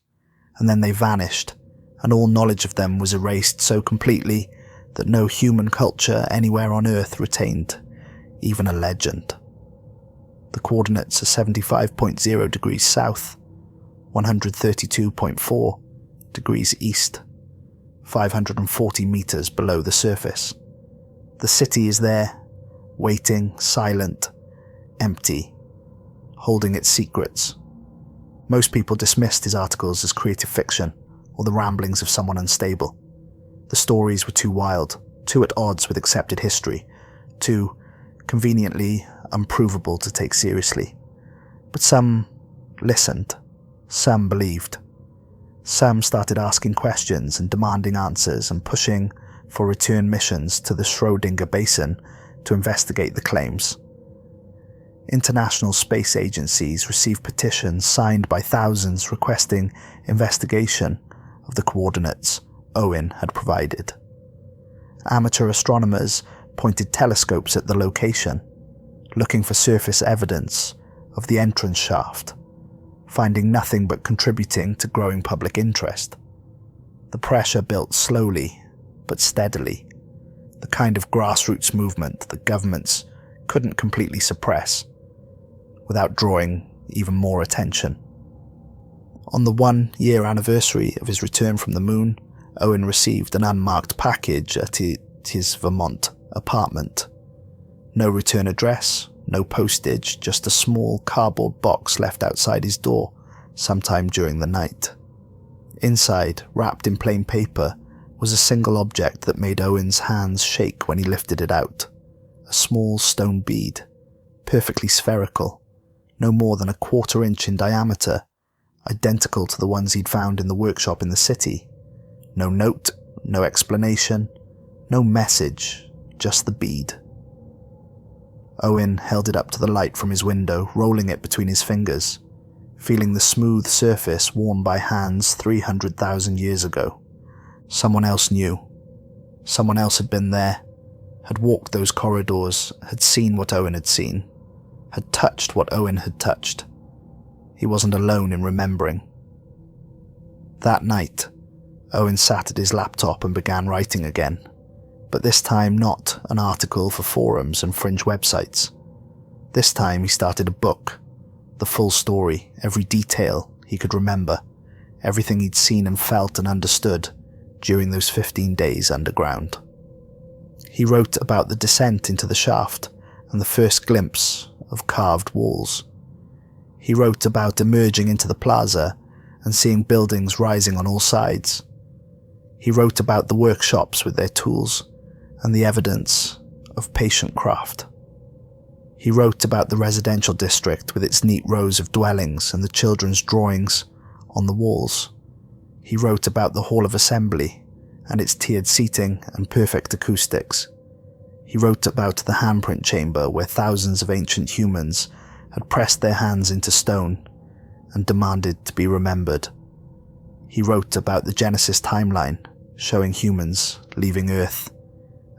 And then they vanished, and all knowledge of them was erased so completely that no human culture anywhere on Earth retained even a legend. The coordinates are 75.0 degrees south, 132.4 degrees east, 540 meters below the surface. The city is there, waiting, silent, empty, holding its secrets. Most people dismissed his articles as creative fiction or the ramblings of someone unstable. The stories were too wild, too at odds with accepted history, too conveniently unprovable to take seriously. But some listened, some believed. Some started asking questions and demanding answers and pushing for return missions to the Schrödinger basin to investigate the claims. International space agencies received petitions signed by thousands requesting investigation of the coordinates Owen had provided. Amateur astronomers pointed telescopes at the location, looking for surface evidence of the entrance shaft, finding nothing but contributing to growing public interest. The pressure built slowly but steadily, the kind of grassroots movement that governments couldn't completely suppress without drawing even more attention. On the 1-year anniversary of his return from the moon, Owen received an unmarked package at his Vermont apartment. No return address, no postage, just a small cardboard box left outside his door sometime during the night. Inside, wrapped in plain paper, was a single object that made Owen's hands shake when he lifted it out. A small stone bead, perfectly spherical, no more than a 1/4 inch in diameter, identical to the ones he'd found in the workshop in the city. No note, no explanation, no message, just the bead. Owen held it up to the light from his window, rolling it between his fingers, feeling the smooth surface worn by hands 300,000 years ago. Someone else knew. Someone else had been there, had walked those corridors, had seen what Owen had seen, had touched what Owen had touched. He wasn't alone in remembering. That night, Owen sat at his laptop and began writing again, but this time not an article for forums and fringe websites. This time he started a book, the full story, every detail he could remember, everything he'd seen and felt and understood during those 15 days underground. He wrote about the descent into the shaft and the first glimpse of carved walls. He wrote about emerging into the plaza and seeing buildings rising on all sides. He wrote about the workshops with their tools and the evidence of patient craft. He wrote about the residential district with its neat rows of dwellings and the children's drawings on the walls. He wrote about the Hall of Assembly and its tiered seating and perfect acoustics. He wrote about the handprint chamber where thousands of ancient humans had pressed their hands into stone and demanded to be remembered. He wrote about the Genesis timeline, showing humans leaving Earth,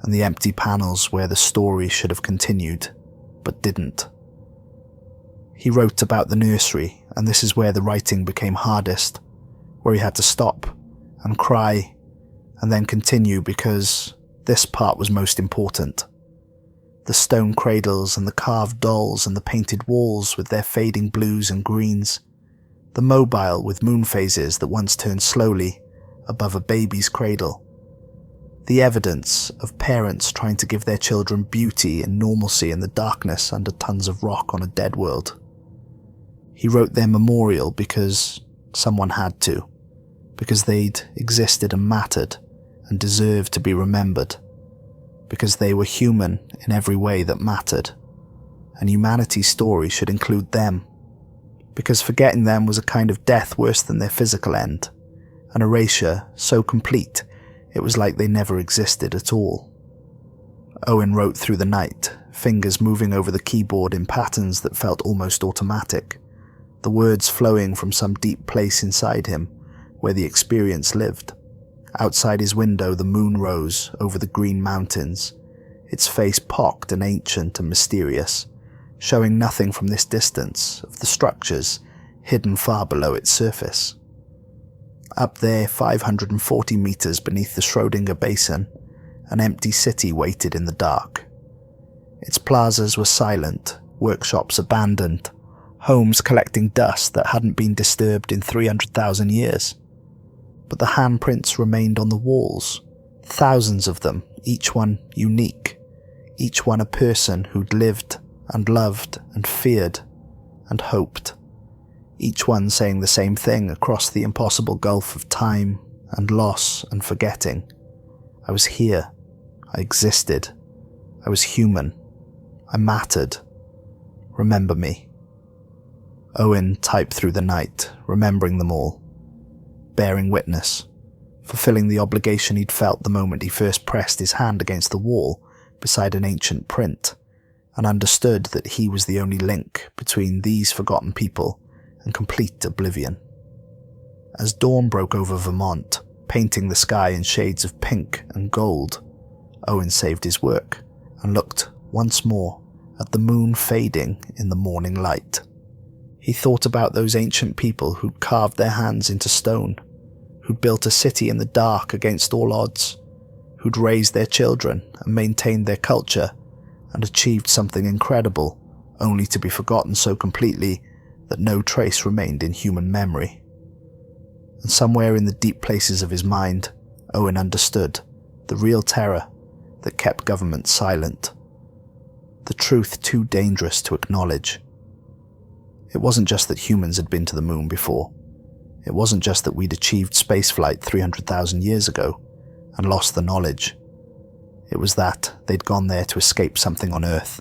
and the empty panels where the story should have continued, but didn't. He wrote about the nursery, and this is where the writing became hardest, where he had to stop and cry and then continue because this part was most important. The stone cradles and the carved dolls and the painted walls with their fading blues and greens. The mobile with moon phases that once turned slowly above a baby's cradle. The evidence of parents trying to give their children beauty and normalcy in the darkness under tons of rock on a dead world. He wrote their memorial because someone had to, because they'd existed and mattered and deserved to be remembered, because they were human in every way that mattered, and humanity's story should include them, because forgetting them was a kind of death worse than their physical end, an erasure so complete it was like they never existed at all. Owen wrote through the night, fingers moving over the keyboard in patterns that felt almost automatic, the words flowing from some deep place inside him where the experience lived. Outside his window the moon rose over the green mountains, its face pocked and ancient and mysterious, showing nothing from this distance of the structures hidden far below its surface. Up there, 540 meters beneath the Schrödinger basin, an empty city waited in the dark. Its plazas were silent, workshops abandoned, homes collecting dust that hadn't been disturbed in 300,000 years. But the handprints remained on the walls, thousands of them, each one unique, each one a person who'd lived and loved and feared and hoped, each one saying the same thing across the impossible gulf of time and loss and forgetting. I was here, I existed, I was human, I mattered, remember me. Owen typed through the night, remembering them all, bearing witness, fulfilling the obligation he'd felt the moment he first pressed his hand against the wall beside an ancient print, and understood that he was the only link between these forgotten people and complete oblivion. As dawn broke over Vermont, painting the sky in shades of pink and gold, Owen saved his work and looked once more at the moon fading in the morning light. He thought about those ancient people who'd carved their hands into stone, who'd built a city in the dark against all odds, who'd raised their children and maintained their culture and achieved something incredible, only to be forgotten so completely that no trace remained in human memory. And somewhere in the deep places of his mind, Owen understood the real terror that kept governments silent, the truth too dangerous to acknowledge. It wasn't just that humans had been to the moon before. It wasn't just that we'd achieved spaceflight 300,000 years ago. and lost the knowledge. It was that they'd gone there to escape something on Earth,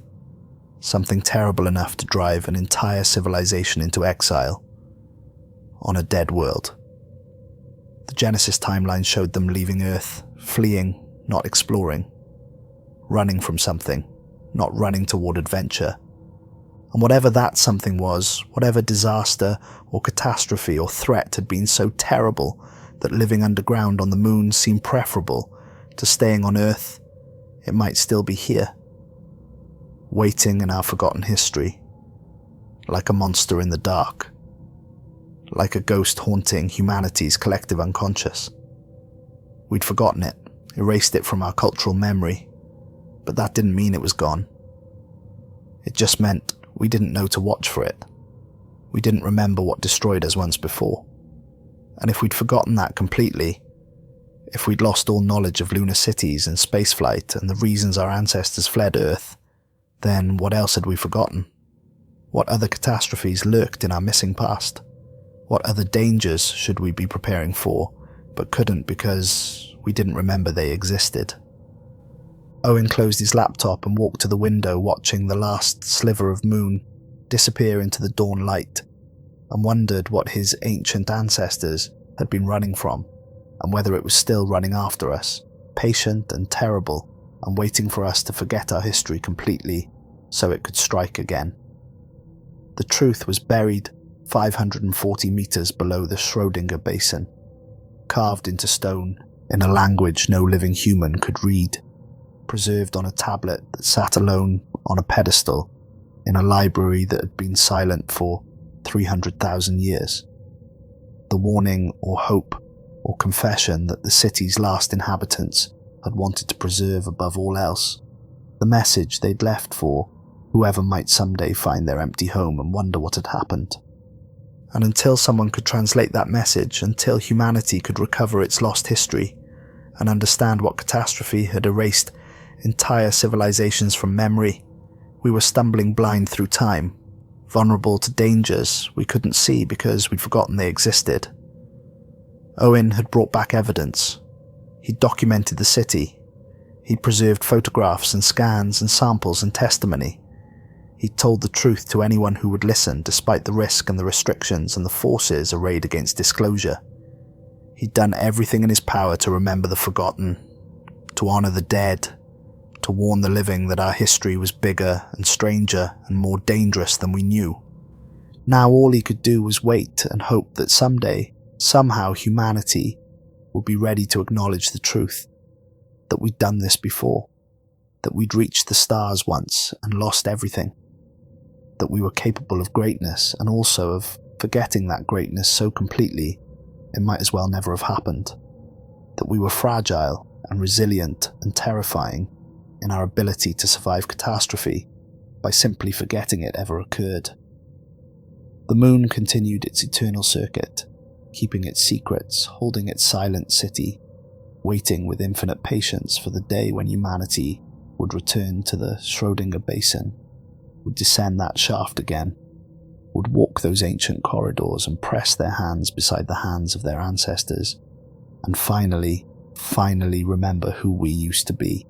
something terrible enough to drive an entire civilization into exile, on a dead world. The Genesis timeline showed them leaving Earth, fleeing, not exploring, running from something, not running toward adventure. And whatever that something was, whatever disaster or catastrophe or threat had been so terrible that living underground on the moon seemed preferable to staying on Earth, it might still be here, waiting in our forgotten history, like a monster in the dark, like a ghost haunting humanity's collective unconscious. We'd forgotten it, erased it from our cultural memory, but that didn't mean it was gone. It just meant we didn't know to watch for it. We didn't remember what destroyed us once before. And if we'd forgotten that completely, if we'd lost all knowledge of lunar cities and spaceflight and the reasons our ancestors fled Earth, then what else had we forgotten? What other catastrophes lurked in our missing past? What other dangers should we be preparing for, but couldn't because we didn't remember they existed? Owen closed his laptop and walked to the window, watching the last sliver of moon disappear into the dawn light, and wondered what his ancient ancestors had been running from, and whether it was still running after us, patient and terrible, and waiting for us to forget our history completely so it could strike again. The truth was buried 540 meters below the Schrödinger basin, carved into stone in a language no living human could read, preserved on a tablet that sat alone on a pedestal in a library that had been silent for 300,000 years. The warning or hope or confession that the city's last inhabitants had wanted to preserve above all else, the message they'd left for whoever might someday find their empty home and wonder what had happened. And until someone could translate that message, until humanity could recover its lost history and understand what catastrophe had erased entire civilizations from memory, we were stumbling blind through time, vulnerable to dangers we couldn't see because we'd forgotten they existed. Owen had brought back evidence. He'd documented the city. He'd preserved photographs and scans and samples and testimony. He'd told the truth to anyone who would listen, despite the risk and the restrictions and the forces arrayed against disclosure. He'd done everything in his power to remember the forgotten, to honor the dead, to warn the living that our history was bigger and stranger and more dangerous than we knew. Now all he could do was wait and hope that someday, somehow humanity would be ready to acknowledge the truth, that we'd done this before, that we'd reached the stars once and lost everything, that we were capable of greatness and also of forgetting that greatness so completely it might as well never have happened, that we were fragile and resilient and terrifying in our ability to survive catastrophe by simply forgetting it ever occurred. The moon continued its eternal circuit, keeping its secrets, holding its silent city, waiting with infinite patience for the day when humanity would return to the Schrödinger basin, would descend that shaft again, would walk those ancient corridors and press their hands beside the hands of their ancestors, and finally remember who we used to be.